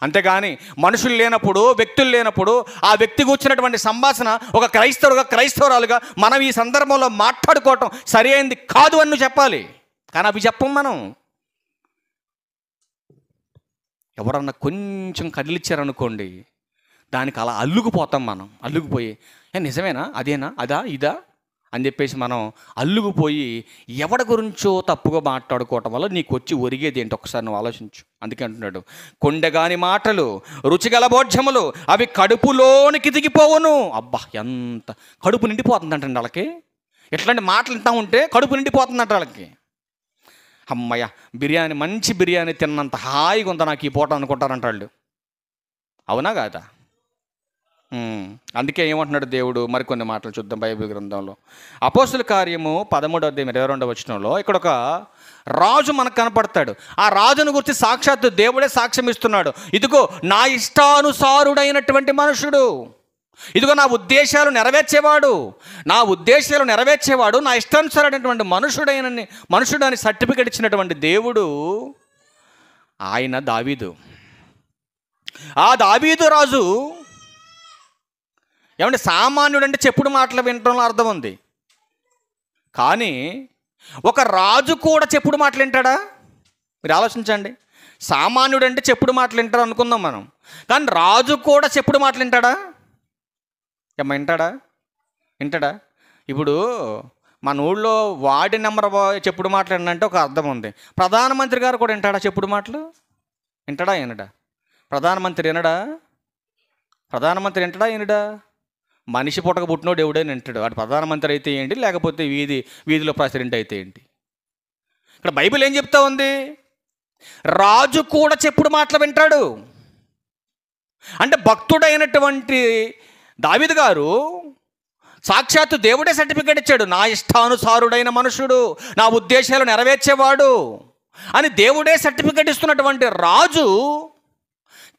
అంతేగాని మనుషులు లేనప్పుడు, వ్యక్తులు లేనప్పుడు ఆ వ్యక్తి కూర్చున్నటువంటి సంభాషణ ఒక క్రైస్తవురాలుగా మనం ఈ సందర్భంలో మాట్లాడుకోవటం సరి అయింది కాదు అని నువ్వు చెప్పాలి. కానీ అవి చెప్పం మనం. ఎవరన్నా కొంచెం కదిలిచ్చారనుకోండి, దానికి అలా అల్లుకుపోతాం మనం. అల్లుకుపోయి నిజమేనా, అదేనా, అదా, ఇదా అని చెప్పేసి మనం అల్లుకుపోయి ఎవరి గురించో తప్పుగా మాట్లాడుకోవటం వల్ల నీకు వచ్చి ఒరిగేది ఏంటి ఒకసారి నువ్వు ఆలోచించు. అందుకే అంటున్నాడు, కొండగాని మాటలు రుచిగల భోజ్యములు అవి కడుపులోనికి దిగిపోవును. అబ్బా, ఎంత కడుపు నిండిపోతుందంటండి వాళ్ళకి. ఎట్లాంటి మాటలు వింటా ఉంటే కడుపు నిండిపోతుందంట వాళ్ళకి. అమ్మయ్య, మంచి బిర్యానీ తిన్నంత హాయిగా ఉందా నాకు ఈ పూట అనుకుంటారంట వాళ్ళు. అవునా కాదా? అందుకే ఏమంటున్నాడు దేవుడు? మరికొన్ని మాటలు చూద్దాం బైబిల్ గ్రంథంలో. అపోస్తుల కార్యము 13వ అధ్యాయం 22వ వచనంలో ఇక్కడ ఒక రాజు మనకు కనపడతాడు. ఆ రాజును గురించి సాక్షాత్తు దేవుడే సాక్ష్యం ఇస్తున్నాడు. ఇదిగో నా ఇష్టానుసారుడైనటువంటి మనుషుడు, ఇదిగో నా ఉద్దేశాలు నెరవేర్చేవాడు, నా ఇష్టానుసారైనటువంటి మనుషుడని సర్టిఫికెట్ ఇచ్చినటువంటి దేవుడు ఆయన దావీదు. ఆ దావీదు రాజు ఏమంటే సామాన్యుడు అంటే చెప్పుడు మాటలు వినటంలో అర్థం ఉంది. కానీ ఒక రాజు కూడా చెప్పుడు మాటలు వింటాడా? మీరు ఆలోచించండి. సామాన్యుడు అంటే చెప్పుడు మాటలు వింటారు అనుకుందాం మనం, కానీ రాజు కూడా చెప్పుడు మాటలు వింటాడా? వింటాడా? ఇప్పుడు మన ఊళ్ళో వార్డు నెంబర్ చెప్పుడు మాట్లాడినంటే ఒక అర్థం ఉంది. ప్రధానమంత్రి గారు కూడా వింటాడా చెప్పుడు మాటలు? వినడా? ప్రధానమంత్రి వినడా? మనిషి పుట్టక పుట్టినోడు ఎవడైనా వింటాడు. వాడు ప్రధానమంత్రి అయితే ఏంటి, లేకపోతే వీధిలో ప్రెసిడెంట్ అయితే ఏంటి? ఇక్కడ బైబిల్ ఏం చెప్తా ఉంది? రాజు కూడా చెప్పుడు మాటలు వింటాడు. అంటే భక్తుడైనటువంటి దావీదు గారు సాక్షాత్తు దేవుడే సర్టిఫికేట్ ఇచ్చాడు, నా ఇష్టానుసారుడైన మనుషుడు, నా ఉద్దేశాలు నెరవేర్చేవాడు అని దేవుడే సర్టిఫికేట్ ఇస్తున్నటువంటి రాజు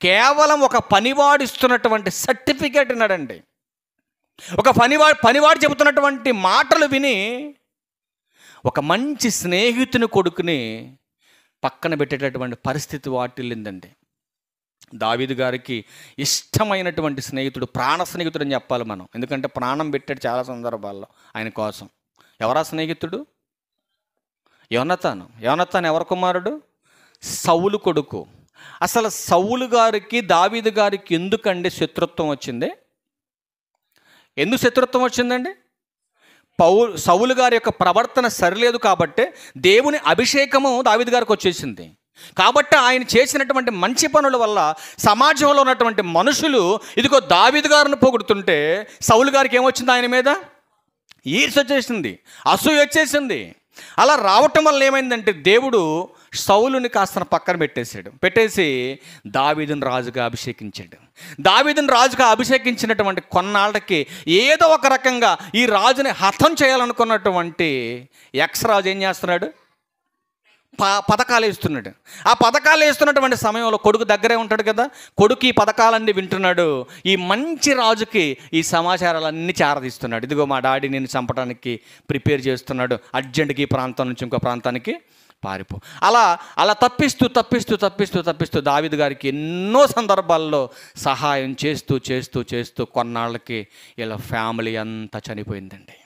కేవలం ఒక పనివాడు ఇస్తున్నటువంటి సర్టిఫికేట్ విన్నాడండి. ఒక పనివాడు చెబుతున్నటువంటి మాటలు విని ఒక మంచి స్నేహితుని కొడుకుని పక్కన పెట్టేటటువంటి పరిస్థితి వాటిల్లిందండి. దావీదు గారికి ఇష్టమైనటువంటి స్నేహితుడు, ప్రాణ స్నేహితుడు అని చెప్పాలి మనం, ఎందుకంటే ప్రాణం పెట్టాడు చాలా సందర్భాల్లో ఆయన కోసం. ఎవరా స్నేహితుడు? యోనతాను ఎవరి కుమారుడు? సౌలు కొడుకు. అసలు సౌలు గారికి దావీదు గారికి ఎందుకండి శత్రుత్వం వచ్చింది? ఎందుకు శత్రుత్వం వచ్చిందండి? సౌలు గారి యొక్క ప్రవర్తన సరిలేదు కాబట్టి దేవుని అభిషేకము దావీదు గారికి వచ్చేసింది. కాబట్టి ఆయన చేసినటువంటి మంచి పనుల వల్ల సమాజంలో ఉన్నటువంటి మనుషులు ఇదిగో దావీదు గారిని పొగుడుతుంటే సౌలు గారికి ఏమొచ్చింది? ఆయన మీద ఈర్ష్య వచ్చేసింది, అసూయ వచ్చేసింది. అలా రావటం వల్ల ఏమైందంటే దేవుడు సౌలుని కాస్త పక్కన పెట్టేసి దావీదుని రాజుగా అభిషేకించాడు. దావీదుని రాజుగా అభిషేకించినటువంటి కొన్నాళ్ళకి ఏదో ఒక రకంగా ఈ రాజుని హతం చేయాలనుకున్నటువంటి రాజు ఏం చేస్తున్నాడు? పథకాలు వేస్తున్నాడు. ఆ పథకాలు వేస్తున్నటువంటి సమయంలో కొడుకు దగ్గరే ఉంటాడు కదా, కొడుకు ఈ పథకాలన్నీ వింటున్నాడు. ఈ మంచి రాజుకి ఈ సమాచారాలన్నీ చేరదీస్తున్నాడు. ఇదిగో మా డాడీ నిన్ను చంపడానికి ప్రిపేర్ చేస్తున్నాడు, అర్జెంటుకి ఈ ప్రాంతం నుంచి ఇంకో ప్రాంతానికి పారిపో. అలా తప్పిస్తూ దావీదు గారికి ఎన్నో సందర్భాల్లో సహాయం చేస్తూ కొన్నాళ్ళకి ఇలా ఫ్యామిలీ అంతా చనిపోయిందండి.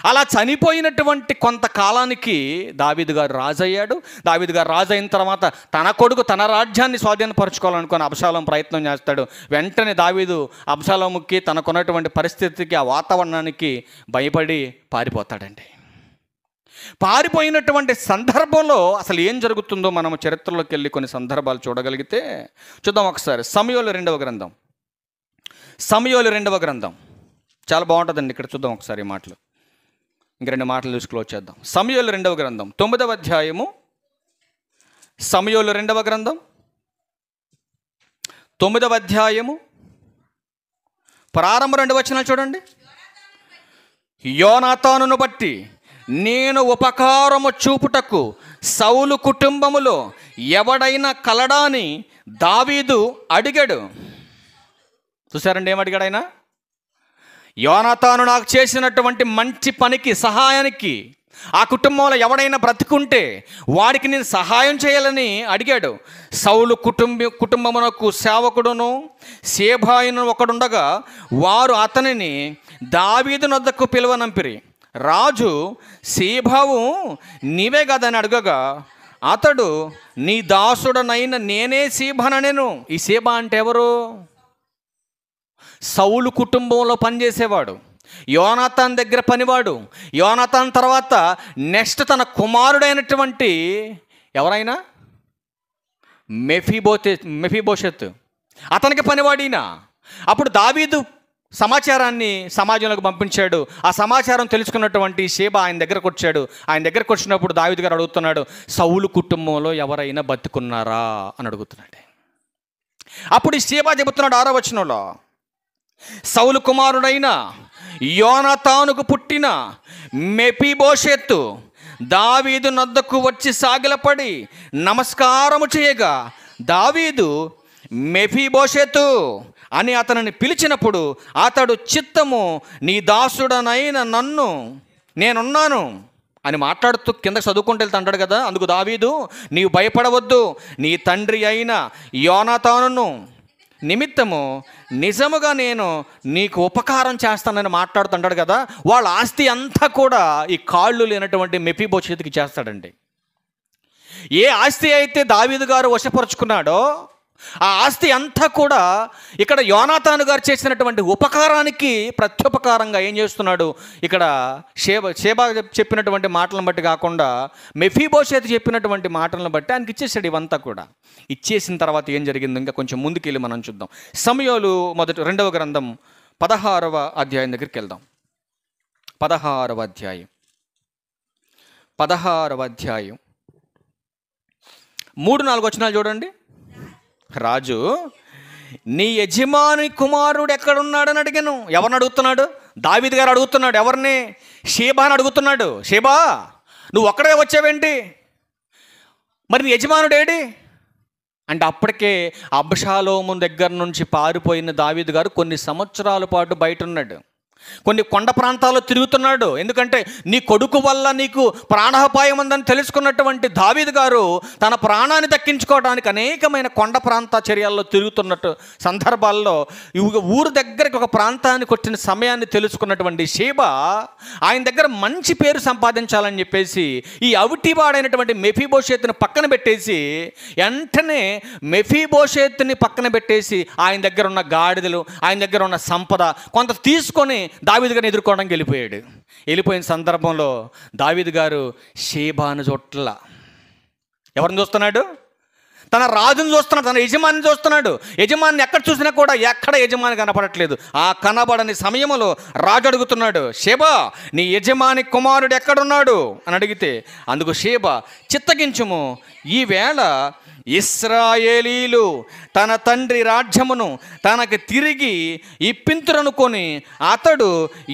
అలా చనిపోయినటువంటి కొంతకాలానికి దావీదు గారు రాజు అయ్యాడు. దావీదు గారు రాజు అయిన తర్వాత తన కొడుకు తన రాజ్యాన్ని స్వాధీనపరచుకోవాలనుకుని అబ్షాలోము ప్రయత్నం చేస్తాడు. వెంటనే దావీదు అబ్షాలోముకి తనకున్నటువంటి పరిస్థితికి, ఆ వాతావరణానికి భయపడి పారిపోతాడండి. పారిపోయినటువంటి సందర్భంలో అసలు ఏం జరుగుతుందో మనం చరిత్రలోకి వెళ్ళి కొన్ని సందర్భాలు చూడగలిగితే చూద్దాం ఒకసారి. సమూయేలు రెండవ గ్రంథం చాలా బాగుంటుందండి. ఇక్కడ చూద్దాం ఒకసారి ఈ మాటలు, ఇంక 2 మాటలు చూసి క్లోజ్ చేద్దాం. సమూయేలు 2వ గ్రంథం 9వ అధ్యాయము. సమూయేలు 2వ గ్రంథం 9వ అధ్యాయము ప్రారంభ 2 వచనాలు చూడండి. యోనాతానును బట్టి నేను ఉపకారము చూపుటకు సౌలు కుటుంబములో ఎవడైనా కలడాని దావీదు అడిగాడు. చూసారండి ఏమడిగాడు ఆయన? యోనాతాను నాకు చేసినటువంటి మంచి పనికి, సహాయానికి ఆ కుటుంబంలో ఎవడైనా బ్రతికుంటే వాడికి నేను సహాయం చేయాలని అడిగాడు. సౌలు కుటుంబమునకు సేవకుడును సేబాయును ఒకడుండగా వారు అతనిని దావీదు నొద్దకు పిలువనంపిరి. రాజు సేబావు నీవే కదని అడగగా అతడు నీ దాసుడనైన నేనే సీబానెను. ఈ సీబా అంటే ఎవరు? సౌలు కుటుంబంలో పనిచేసేవాడు, యోనాతాన్ దగ్గర పనివాడు. యోనాతాన్ తర్వాత నెక్స్ట్ తన కుమారుడైనటువంటి ఎవరైనా మెఫీబోషెత్, అతనికి పనివాడినా. అప్పుడు దావీదు సమాచారాన్ని సమాజంలోకి పంపించాడు. ఆ సమాచారం తెలుసుకున్నటువంటి షేబా ఆయన దగ్గరకు వచ్చాడు. ఆయన దగ్గరకు వచ్చినప్పుడు దావీదు గారు అడుగుతున్నాడు, సౌలు కుటుంబంలో ఎవరైనా బతుకున్నారా అని అడుగుతున్నాడు. అప్పుడు ఈ షేబా చెబుతున్నాడు 6వ వచనంలో, సౌలు కుమారుడైన యోనాతానుకు పుట్టిన మెఫీబోషెతు దావీదు నొద్దకు వచ్చి సాగిలపడి నమస్కారము చేయగా దావీదు మెఫీబోషెతు అని అతనిని పిలిచినప్పుడు అతడు చిత్తము నీ దాసుడనైన నన్ను నేనున్నాను అని మాట్లాడుతూ కింద చదువుకుంటూ వెళ్తా అంటాడు కదా. అందుకు దావీదు నీవు భయపడవద్దు, నీ తండ్రి అయిన యోనాతానును నిమిత్తము నిజముగా నేను నీకు ఉపకారం చేస్తానని మాట్లాడుతుంటాడు కదా. వాళ్ళ ఆస్తి అంతా కూడా ఈ కాళ్ళు లేనటువంటి మెఫీబోషెతుకి చేస్తాడండి. ఏ ఆస్తి అయితే దావీదు గారు వశపరుచుకున్నాడో ఆ ఆస్తి అంతా కూడా ఇక్కడ యోనాతాను గారు చేసినటువంటి ఉపకారానికి ప్రత్యుపకారంగా ఏం చేస్తున్నాడు, ఇక్కడ షేబా చెప్పినటువంటి మాటలను బట్టి కాకుండా మెఫీబోషెతు చెప్పినటువంటి మాటలను బట్టి ఆయనకి ఇచ్చేసాడు ఇవంతా కూడా. ఇచ్చేసిన తర్వాత ఏం జరిగిందో ఇంకా కొంచెం ముందుకెళ్ళి మనం చూద్దాం. సమూయేలు రెండవ గ్రంథం 16వ అధ్యాయం దగ్గరికి వెళ్దాం. 16వ అధ్యాయం 3-4 వచనాలు చూడండి. రాజు, నీ యజమాని కుమారుడు ఎక్కడున్నాడని అడిగాను. ఎవరిని అడుగుతున్నాడు? దావీదు గారు అడుగుతున్నాడు. ఎవరిని? షేబాని అడుగుతున్నాడు. షేబా, నువ్వు ఒక్కడే వచ్చావేంటి? మరి నీ యజమానుడు ఏడి అంటే అప్పటికే అబ్షాలోము దగ్గర నుంచి పారిపోయిన దావీదు గారు కొన్ని సంవత్సరాల పాటు బయట ఉన్నాడు, కొన్ని కొండ ప్రాంతాల్లో తిరుగుతున్నాడు. ఎందుకంటే నీ కొడుకు వల్ల నీకు ప్రాణాపాయం ఉందని తెలుసుకున్నటువంటి దావీదు గారు తన ప్రాణాన్ని దక్కించుకోవడానికి అనేకమైన కొండ ప్రాంత చర్యల్లో తిరుగుతున్నట్టు సందర్భాల్లో ఊరు దగ్గరికి ఒక ప్రాంతానికి వచ్చిన సమయాన్ని తెలుసుకున్నటువంటి షేబా ఆయన దగ్గర మంచి పేరు సంపాదించాలని చెప్పేసి ఈ అవిటివాడైనటువంటి మెఫీబోషెతుని పక్కన పెట్టేసి, వెంటనే మెఫీబోషెతుని పక్కన పెట్టేసి ఆయన దగ్గర ఉన్న గాడిదలు, ఆయన దగ్గర ఉన్న సంపద కొంత తీసుకొని దావీదు గారిని ఎదుర్కోవడానికి వెళ్ళిపోయిన సందర్భంలో దావీదు గారు షేబాను చోట్ల ఎవరిని చూస్తున్నాడు? తన రాజును చూస్తున్నాడు, తన యజమానిని చూస్తున్నాడు. యజమాని ఎక్కడ చూసినా కూడా ఎక్కడ యజమాని కనపడట్లేదు. ఆ కనబడని సమయంలో రాజు అడుగుతున్నాడు, షేబా, నీ యజమాని కుమారుడు ఎక్కడున్నాడు అని అడిగితే అందుకు షేబా, చిత్తగించుము, ఈవేళ ఇశ్రాయేలీలు తన తండ్రి రాజ్యమును తనకు తిరిగి ఇప్పింతురనుకొని అతడు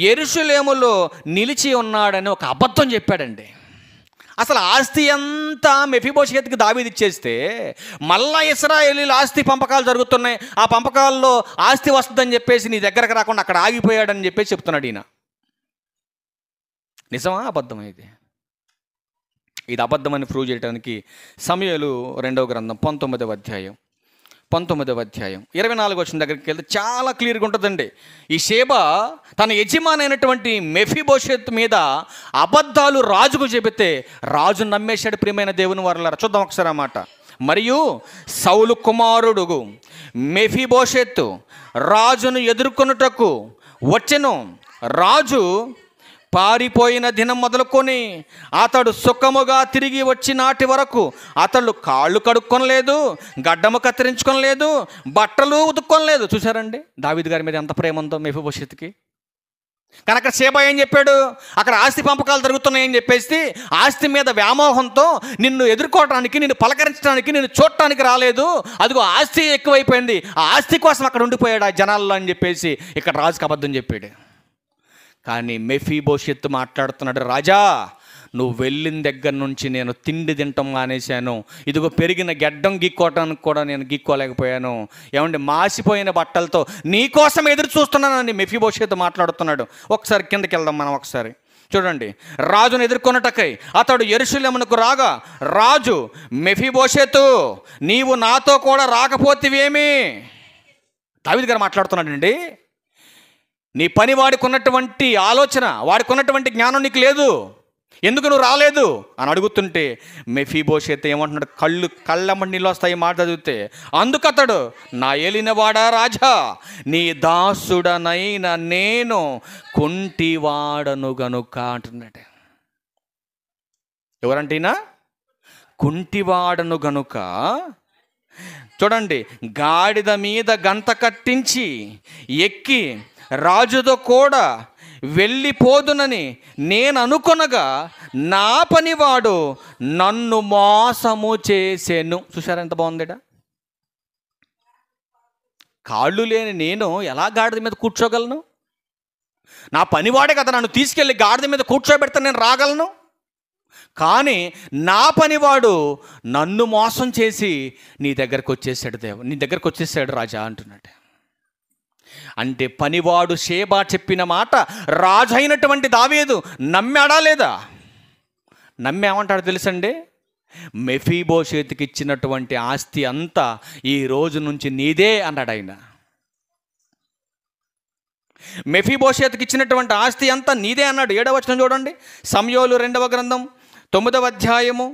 యెరూషలేములో నిలిచి ఉన్నాడని ఒక అబద్ధం చెప్పాడండి. అసలు ఆస్తి అంతా మెఫీబోషెతుకి దావీదు ఇచ్చేస్తే మళ్ళా ఇశ్రాయేలీలు ఆస్తి పంపకాలు జరుగుతున్నాయి, ఆ పంపకాల్లో ఆస్తి వస్తుందని చెప్పేసి నీ దగ్గరకు రాకుండా అక్కడ ఆగిపోయాడని చెప్పేసి చెప్తున్నాడు ఈయన. నిజమా అబద్ధం? ఇది అబద్ధమని ప్రూవ్ చేయడానికి సమూయేలు రెండవ గ్రంథం 19వ అధ్యాయం 24 వచ్చిన దగ్గరికి వెళ్తే చాలా క్లియర్గా ఉంటుందండి. ఈ షేబా తన యజమాని అయినటువంటి మెఫీబోషెత్ మీద అబద్ధాలు రాజుకు చెబితే రాజు నమ్మేశాడు. ప్రియమైన దేవుని వారలారా, చూద్దాం ఒకసారి ఆ మాట. మరియు సౌలు కుమారుడు మెఫీబోషెత్ రాజును ఎదుర్కొనుటకు వచ్చెను. రాజు పారిపోయిన దినం మొదలుకొని అతడు సుఖముగా తిరిగి వచ్చి నాటి వరకు అతడు కాళ్ళు కడుక్కొనలేదు, గడ్డము కత్తిరించుకొనలేదు, బట్టలు ఉతుక్కొనలేదు. చూసారండి దావీదు గారి మీద ఎంత ప్రేమ ఉందో మెఫీబోషెతుకి. కనుక షేబా ఏం చెప్పాడు? అక్కడ ఆస్తి పంపకాలు జరుగుతున్నాయని చెప్పేసి ఆస్తి మీద వ్యామోహంతో నిన్ను ఎదుర్కోవడానికి, నిన్ను పలకరించడానికి, నిన్ను చూడటానికి రాలేదు. అదిగో ఆస్తి ఎక్కువైపోయింది, ఆ ఆస్తి కోసం అక్కడ ఉండిపోయాడు ఆ జనాల్లో అని చెప్పేసి ఇక్కడ రాజుకి అబద్ధం చెప్పాడు. కానీ మెఫీబోషెత్ మాట్లాడుతున్నాడు, రాజా, నువ్వు వెళ్ళిన దగ్గర నుంచి నేను తిండి తింటాం మానేశాను, ఇదిగో పెరిగిన గెడ్డం గీక్కోవటానికి కూడా నేను గీక్కోలేకపోయాను, ఏమంటే మాసిపోయిన బట్టలతో నీకోసం ఎదురు చూస్తున్నానని మెఫీబోషెత్ మాట్లాడుతున్నాడు. ఒకసారి కిందకి వెళ్దాం మనం. ఒకసారి చూడండి. రాజును ఎదుర్కొన్నటకై అతడు యెరూషలేమునకు రాగా రాజు, మెఫీబోషెతు, నీవు నాతో కూడా రాకపోతివేమి? దావీదు గారు మాట్లాడుతున్నాడండి. నీ పని వాడికి ఉన్నటువంటి ఆలోచన, వాడికి ఉన్నటువంటి జ్ఞానం నీకు లేదు, ఎందుకు నువ్వు రాలేదు అని అడుగుతుంటే మెఫీబోషెత్ ఏమంటున్నాడు? కళ్ళమ్మడి నీళ్ళు వస్తాయి మాట చదివితే. అందుకతడు, నా ఏలినవాడా రాజా, నీ దాసుడనైన నేను కుంటివాడను గనుక అంటున్నాడు. ఎవరంటేనా? కుంటివాడను గనుక. చూడండి, గాడిద మీద గంత కట్టించి ఎక్కి రాజుతో కూడా వెళ్ళిపోదునని నేను అనుకొనగా నా పనివాడు నన్ను మోసము చేసెను. చూసారా ఎంత బాగుందిట? కాళ్ళు లేని నేను ఎలా గాడిద మీద కూర్చోగలను? నా పనివాడే కదా నన్ను తీసుకెళ్ళి గాడిద మీద కూర్చోబెడితే నేను రాగలను. కానీ నా పనివాడు నన్ను మోసం చేసి నీ దగ్గరకు వచ్చేసాడు రాజా అంటున్నాడు. అంటే పనివాడు షేబా చెప్పిన మాట రాజు అయినటువంటి దావీదు నమ్మాడా లేదా? నమ్మేమంటాడు తెలుసండి? మెఫీబోషెతుకి ఇచ్చినటువంటి ఆస్తి అంతా ఈ రోజు నుంచి నీదే అన్నాడు ఆయన. మెఫీబోషెతుకి ఇచ్చినటువంటి ఆస్తి అంతా నీదే అన్నాడు. 7వ వచనం చూడండి. సమూయేలు 2వ గ్రంథం 9వ అధ్యాయము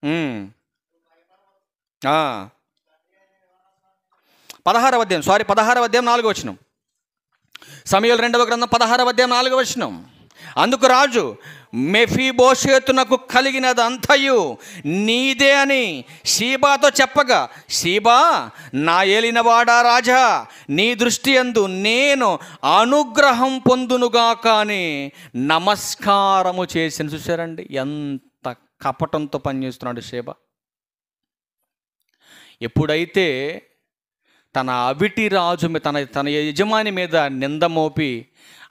ఉమ్. ఆ. 16వ అధ్యాయం 16వ అధ్యాయం 4వ వచనం. సమూయేలు 2వ గ్రంథం 16వ అధ్యాయం 4వ వచనం. అందుకు రాజు మెఫీబోషేతునకు కలిగినదంతయు నీదే అని షీబాతో చెప్పగా, షీబా, నా ఏలినవాడా రాజా, నీ దృష్టి యందు నేను అనుగ్రహం పొందునుగా కానీ నమస్కారము చేసిన. చూశారండి ఎంత కపటంతో పనిచేస్తున్నాడు షీబా. ఎప్పుడైతే తన అవిటి రాజు తన యజమాని మీద నింద మోపి,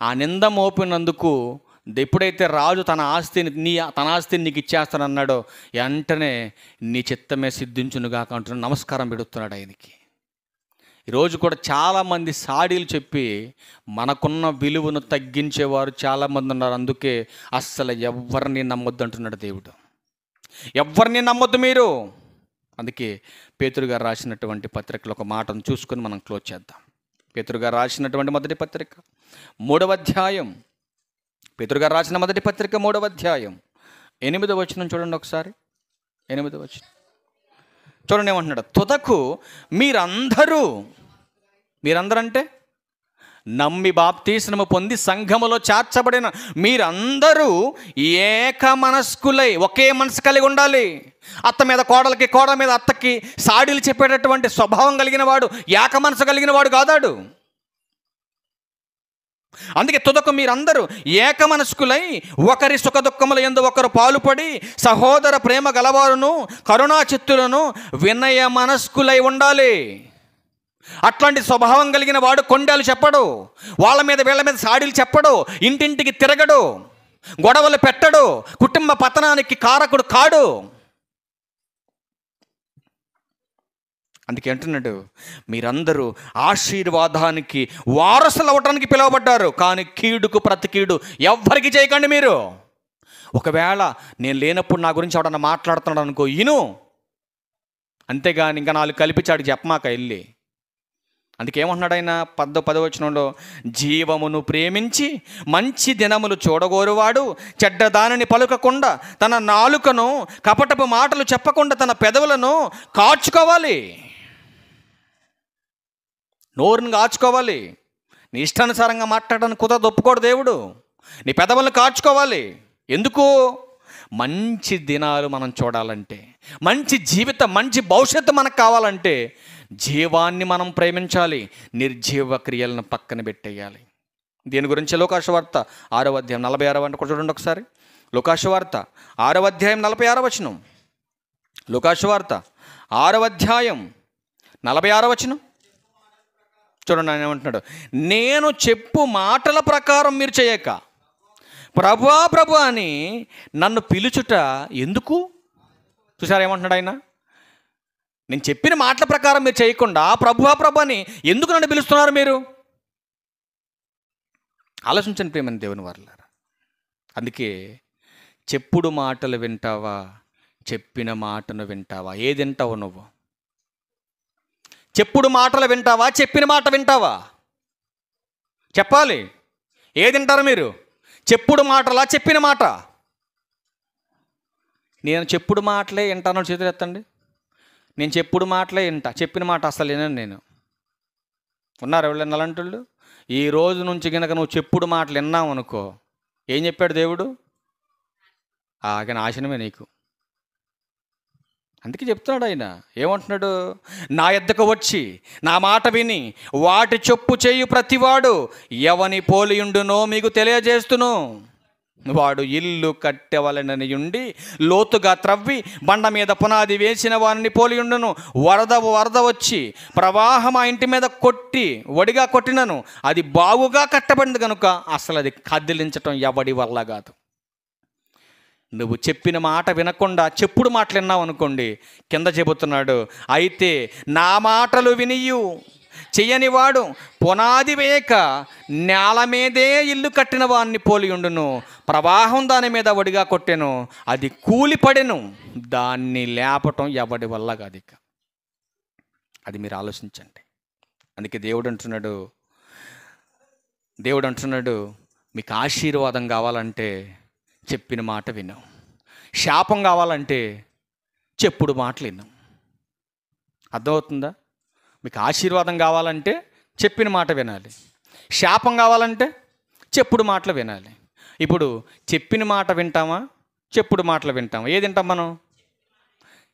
ఆ నింద మోపినందుకు ఎప్పుడైతే రాజు తన ఆస్తిని నీకు ఇచ్చేస్తానన్నాడో, వెంటనే నీ చిత్తమే సిద్ధించునుగా అంటున్నాడు, నమస్కారం పెడుతున్నాడు ఆయనకి. ఈరోజు కూడా చాలామంది సాడీలు చెప్పి మనకున్న విలువను తగ్గించేవారు చాలామంది ఉన్నారు. అందుకే అస్సలు ఎవరిని నమ్మొద్దు అంటున్నాడు దేవుడు. ఎవరిని నమ్మొద్దు మీరు. అందుకే పేతురు గారు రాసినటువంటి పత్రికలో ఒక మాటను చూసుకొని మనం క్లోజ్ చేద్దాం. పేతురు గారు రాసినటువంటి మొదటి పత్రిక 3వ అధ్యాయం, పేతురు గారు రాసిన మొదటి పత్రిక 3వ అధ్యాయం 8వ వచనం చూడండి ఒకసారి. 8వ వచనం చూడండి ఏమంటున్నాడు. తుదకు మీరందరూ అంటే నమ్మి బాప్తీస్మము పొంది సంఘములో చేర్చబడిన మీరందరూ ఏక మనస్కులై, ఒకే మనసు కలిగి ఉండాలి. అత్త మీద కోడలకి, కోడల మీద అత్తకి సాడీలు చెప్పేటటువంటి స్వభావం కలిగిన వాడు ఏక మనసు కలిగిన వాడు కాదాడు. అందుకే తుదకు మీరందరూ ఏక మనస్కులై ఒకరి సుఖ దుఃఖముల యందు ఒకరు పాలుపడి సహోదర ప్రేమ గలవారును కరుణా చిత్తులను వినయ మనస్కులై ఉండాలి. అట్లాంటి స్వభావం కలిగిన వాడు కొండలు చెప్పడు, వాళ్ళ మీద వీళ్ళ మీద సాడీలు చెప్పడు, ఇంటింటికి తిరగడు, గొడవలు పెట్టడు, కుటుంబ పతనానికి కారకుడు కాడు. అందుకే అంటున్నాడు, మీరందరూ ఆశీర్వాదానికి వారసులు అవ్వడానికి పిలువబడ్డారు, కానీ కీడుకు ప్రతి కీడు ఎవ్వరికి చేయకండి. మీరు ఒకవేళ నేను లేనప్పుడు నా గురించి ఎవడన్నా మాట్లాడుతున్నాడు అనుకో, ఇను, అంతేగాని ఇంకా 4 కల్పించాడు చెప్పమాక వెళ్ళి. అందుకే ఏమంటున్నాడు ఆయన 10వ వచనంలో, జీవమును ప్రేమించి మంచి దినములు చూడగోరువాడు చెడ్డదానిని పలుకకుండా తన నాలుకను, కపటపు మాటలు చెప్పకుండా తన పెదవులను కాచుకోవాలి. నోరుని కాచుకోవాలి. నీ ఇష్టానుసారంగా మాట్లాడడానికి కుదరదు, ఒప్పుకోడు దేవుడు. నీ పెదవులను కాచుకోవాలి. ఎందుకు? మంచి దినాలు మనం చూడాలంటే, మంచి జీవితం, మంచి భవిష్యత్తు మనకు కావాలంటే జీవాన్ని మనం ప్రేమించాలి, నిర్జీవ క్రియలను పక్కన పెట్టేయాలి. దీని గురించి లోకాసువార్త 6వ అధ్యాయం 46 అంటే చూడండి ఒకసారి. లోకాసువార్త 6వ అధ్యాయం 46 వచనం. లోకాసువార్త 6వ అధ్యాయం 46 వచనం చూడండి. ఆయన ఏమంటున్నాడు, నేను చెప్పు మాటల ప్రకారం మీరు చేయక ప్రభువా ప్రభు అని నన్ను పిలుచుట ఎందుకు? చూసారా ఏమంటున్నాడు ఆయన? నేను చెప్పిన మాటల ప్రకారం మీరు చేయకుండా ప్రభువా ప్రభు అని ఎందుకు నన్ను పిలుస్తున్నారు మీరు? ఆలోచించండి ప్రేమని దేవుని వారలారా. అందుకే చెప్పుడు మాటలు వింటావా, చెప్పిన మాటను వింటావా? ఏది వింటావు నువ్వు? చెప్పుడు మాటలు వింటావా, చెప్పిన మాట వింటావా? చెప్పాలి. ఏది వింటారు మీరు? చెప్పుడు మాటలా, చెప్పిన మాట? నేను చెప్పుడు మాటలే వింటాను, చేతులు ఎత్తండి. నేను చెప్పుడు మాటలే వింటా, చెప్పిన మాట అసలు వినను నేను. ఉన్నారు ఎవరైనా అలాంటి? ఈ రోజు నుంచి కనుక నువ్వు చెప్పుడు మాటలు విన్నావు అనుకో, ఏం చెప్పాడు దేవుడు? ఆగ నాశనమే నీకు. అందుకే చెప్తున్నాడు ఆయన. ఏమంటున్నాడు? నా యొద్దకు వచ్చి నా మాట విని వాటి చొప్పు చేయు ప్రతివాడు ఎవని పోలియుండునో మీకు తెలియజేస్తును. వాడు ఇల్లు కట్టెవలనని ఉండి లోతుగా త్రవ్వి బండ మీద పునాది వేసిన వారిని పోలియుండును. వరద వచ్చి ప్రవాహం ఆ ఇంటి మీద కొట్టి వడిగా కొట్టినను అది బాగుగా కట్టబడింది కనుక అసలు అది కదిలించటం ఎవడి వల్ల కాదు. నువ్వు చెప్పిన మాట వినకుండా చెప్పుడు మాటలు విన్నావు అనుకోండి, కింద చెబుతున్నాడు, అయితే నా మాటలు వినియు చెయ్యనివాడు పునాది వేయక నేల మీదే ఇల్లు కట్టిన వాడిని పోలియుండును. ప్రవాహం దాని మీద వడిగా కొట్టెను, అది కూలిపడెను, దాన్ని లేపటం ఎవడి వల్ల కాదు. అది మీరు ఆలోచించండి. అందుకే దేవుడు అంటున్నాడు, మీకు ఆశీర్వాదం కావాలంటే చెప్పిన మాట విను. శాపం కావాలంటే చెప్పుడు మాటలు విన్నాం. అర్థమవుతుందా? మీకు ఆశీర్వాదం కావాలంటే చెప్పిన మాట వినాలి, శాపం కావాలంటే చెప్పుడు మాటలు వినాలి. ఇప్పుడు చెప్పిన మాట వింటామా, చెప్పుడు మాటలు వింటామా? ఏది వింటాం మనం?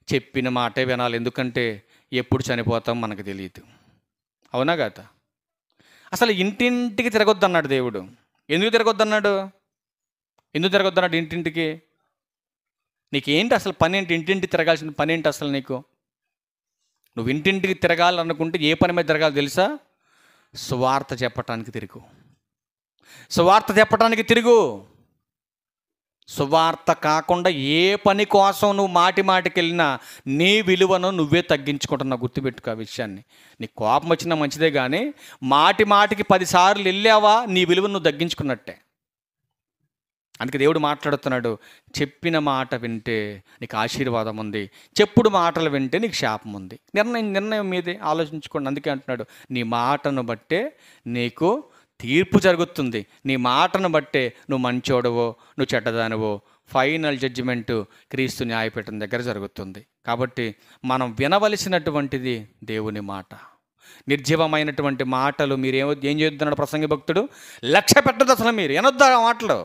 చెప్పిన మాటే వినాలి. ఎందుకంటే ఎప్పుడు చనిపోతాం మనకు తెలియదు. అవునా కాదా? అసలు ఇంటింటికి తిరగొద్దన్నాడు దేవుడు. ఎందుకు తిరగొద్దన్నాడు? ఇంటింటికి? నీకేంటి అసలు పని ఏంటి? ఇంటింటి తిరగాల్సిన పని ఏంటి అసలు నీకు? నువ్వు ఇంటింటికి తిరగాలనుకుంటే ఏ పని మీద తిరగాలి తెలుసా? సువార్త చెప్పటానికి తిరుగు. సువార్త చెప్పటానికి తిరుగు. సువార్త కాకుండా ఏ పని కోసం నువ్వు మాటికి వెళ్ళినా నీ విలువను నువ్వే తగ్గించుకుంటున్నావు. గుర్తుపెట్టుకో ఆ విషయాన్ని. నీకు కోపం వచ్చినా మంచిదే, కానీ మాటికి 10 సార్లు వెళ్ళావా నీ విలువను నువ్వు తగ్గించుకున్నట్టే. అందుకే దేవుడు మాట్లాడుతున్నాడు, చెప్పిన మాట వింటే నీకు ఆశీర్వాదం ఉంది, చెప్పుడు మాటలు వింటే నీకు శాపం ఉంది. నిర్ణయం మీదే, ఆలోచించుకోండి. అందుకే అంటున్నాడు, నీ మాటను బట్టే నీకు తీర్పు జరుగుతుంది. నీ మాటను బట్టే నువ్వు మంచోడవో నువ్వు చెడ్డదానివో ఫైనల్ జడ్జిమెంటు క్రీస్తు న్యాయపీఠం దగ్గర జరుగుతుంది. కాబట్టి మనం వినవలసినటువంటిది దేవుని మాట. నిర్జీవమైనటువంటి మాటలు మీరు ఏం చేస్తున్నాడు ప్రసంగి భక్తుడు? లక్ష్య పెట్టదు అసలు. మీరు వినొద్దు ఆ మాటలు.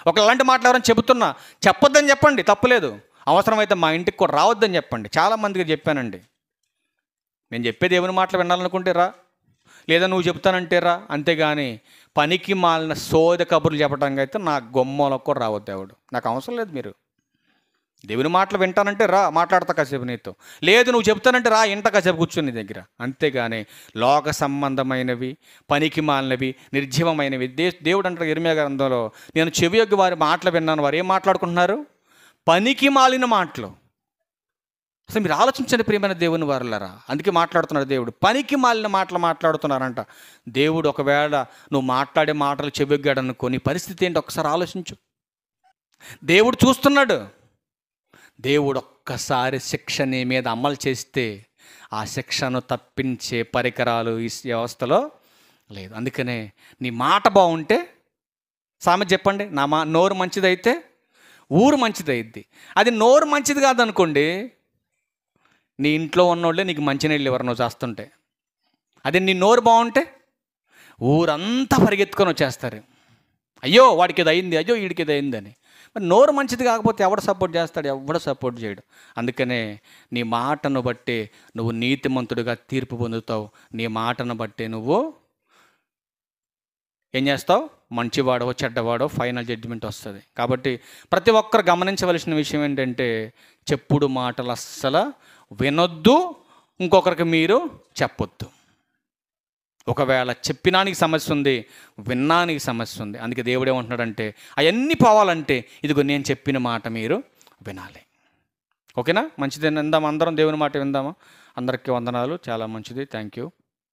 ఒకలాంటి మాటలు ఎవరైనా చెబుతున్నా చెప్పొద్దని చెప్పండి, తప్పులేదు. అవసరమైతే మా ఇంటికి కూడా రావద్దని చెప్పండి. చాలామందికి చెప్పానండి, నేను చెప్పే దేవుని మాటలు వినాలనుకుంటే రా, లేదా నువ్వు చెప్తానంటే రా, అంతేగాని పనికి మాలిన సోద కబుర్లు చెప్పడానికి అయితే నా గొమ్మలకు కూడా రావద్దు దేవుడు. నాకు అవసరం లేదు. మీరు దేవుని మాటలు వింటానంటే రా, మాట్లాడతా కాసేపు నీతో. లేదు నువ్వు చెప్తానంటే రా, ఇంట కాసేపు కూర్చొని నీ దగ్గర. అంతేగాని లోక సంబంధమైనవి, పనికి మాలినవి, నిర్జీవమైనవి దేవుడు అంటారు ఇర్మీయా గ్రంథంలో, నేను చెవియొగ్గి వారి మాటలు విన్నాను. వారు ఏం మాట్లాడుకుంటున్నారు? పనికి మాలిన మాటలు. అసలు మీరు ఆలోచించండి ప్రియమైన దేవుని వారులారా. అందుకే మాట్లాడుతున్నాడు దేవుడు. పనికి మాలిన మాటలు మాట్లాడుతున్నారంట. దేవుడు ఒకవేళ నువ్వు మాట్లాడే మాటలు చెవియొగ్గాడు అనుకో, నీ పరిస్థితి ఏంటి ఒకసారి ఆలోచించు. దేవుడు చూస్తున్నాడు. దేవుడు ఒక్కసారి శిక్ష నీ మీద అమలు చేస్తే ఆ శిక్షను తప్పించే పరికరాలు ఈ వ్యవస్థలో లేదు. అందుకనే నీ మాట బాగుంటే, సామెత చెప్పండి, నోరు మంచిదైతే ఊరు మంచిదైద్ది. అది నోరు మంచిది కాదనుకోండి, నీ ఇంట్లో ఉన్నోళ్ళే నీకు మంచినీళ్ళు ఎవరు నువ్వు చేస్తుంటే. అదే నీ నోరు బాగుంటే ఊరంతా పరిగెత్తుకొని వచ్చేస్తారు. అయ్యో వాడికి ఇది అయింది, అయ్యో వీడికి ఇది అయింది అని. మరి నోరు మంచిది కాకపోతే ఎవడు సపోర్ట్ చేస్తాడు? ఎవడు సపోర్ట్ చేయడు. అందుకనే నీ మాటను బట్టే నువ్వు నీతిమంతుడిగా తీర్పు పొందుతావు. నీ మాటను బట్టే నువ్వు ఏం చేస్తావు? మంచివాడో చెడ్డవాడో ఫైనల్ జడ్జిమెంట్ వస్తుంది. కాబట్టి ప్రతి ఒక్కరు గమనించవలసిన విషయం ఏంటంటే, చెప్పుడు మాటలు అస్సలు వినొద్దు, ఇంకొకరికి మీరు చెప్పొద్దు. ఒకవేళ చెప్పినానికి సమస్య ఉంది, విన్నానికి సమస్య ఉంది. అందుకే దేవుడు ఏమంటున్నాడంటే, అవన్నీ పోవాలంటే ఇదిగో నేను చెప్పిన మాట మీరు వినాలి. ఓకేనా? మంచిది. విందాం అందరం, దేవుని మాట విందామా? అందరికీ వందనాలు. చాలా మంచిది. Thank you.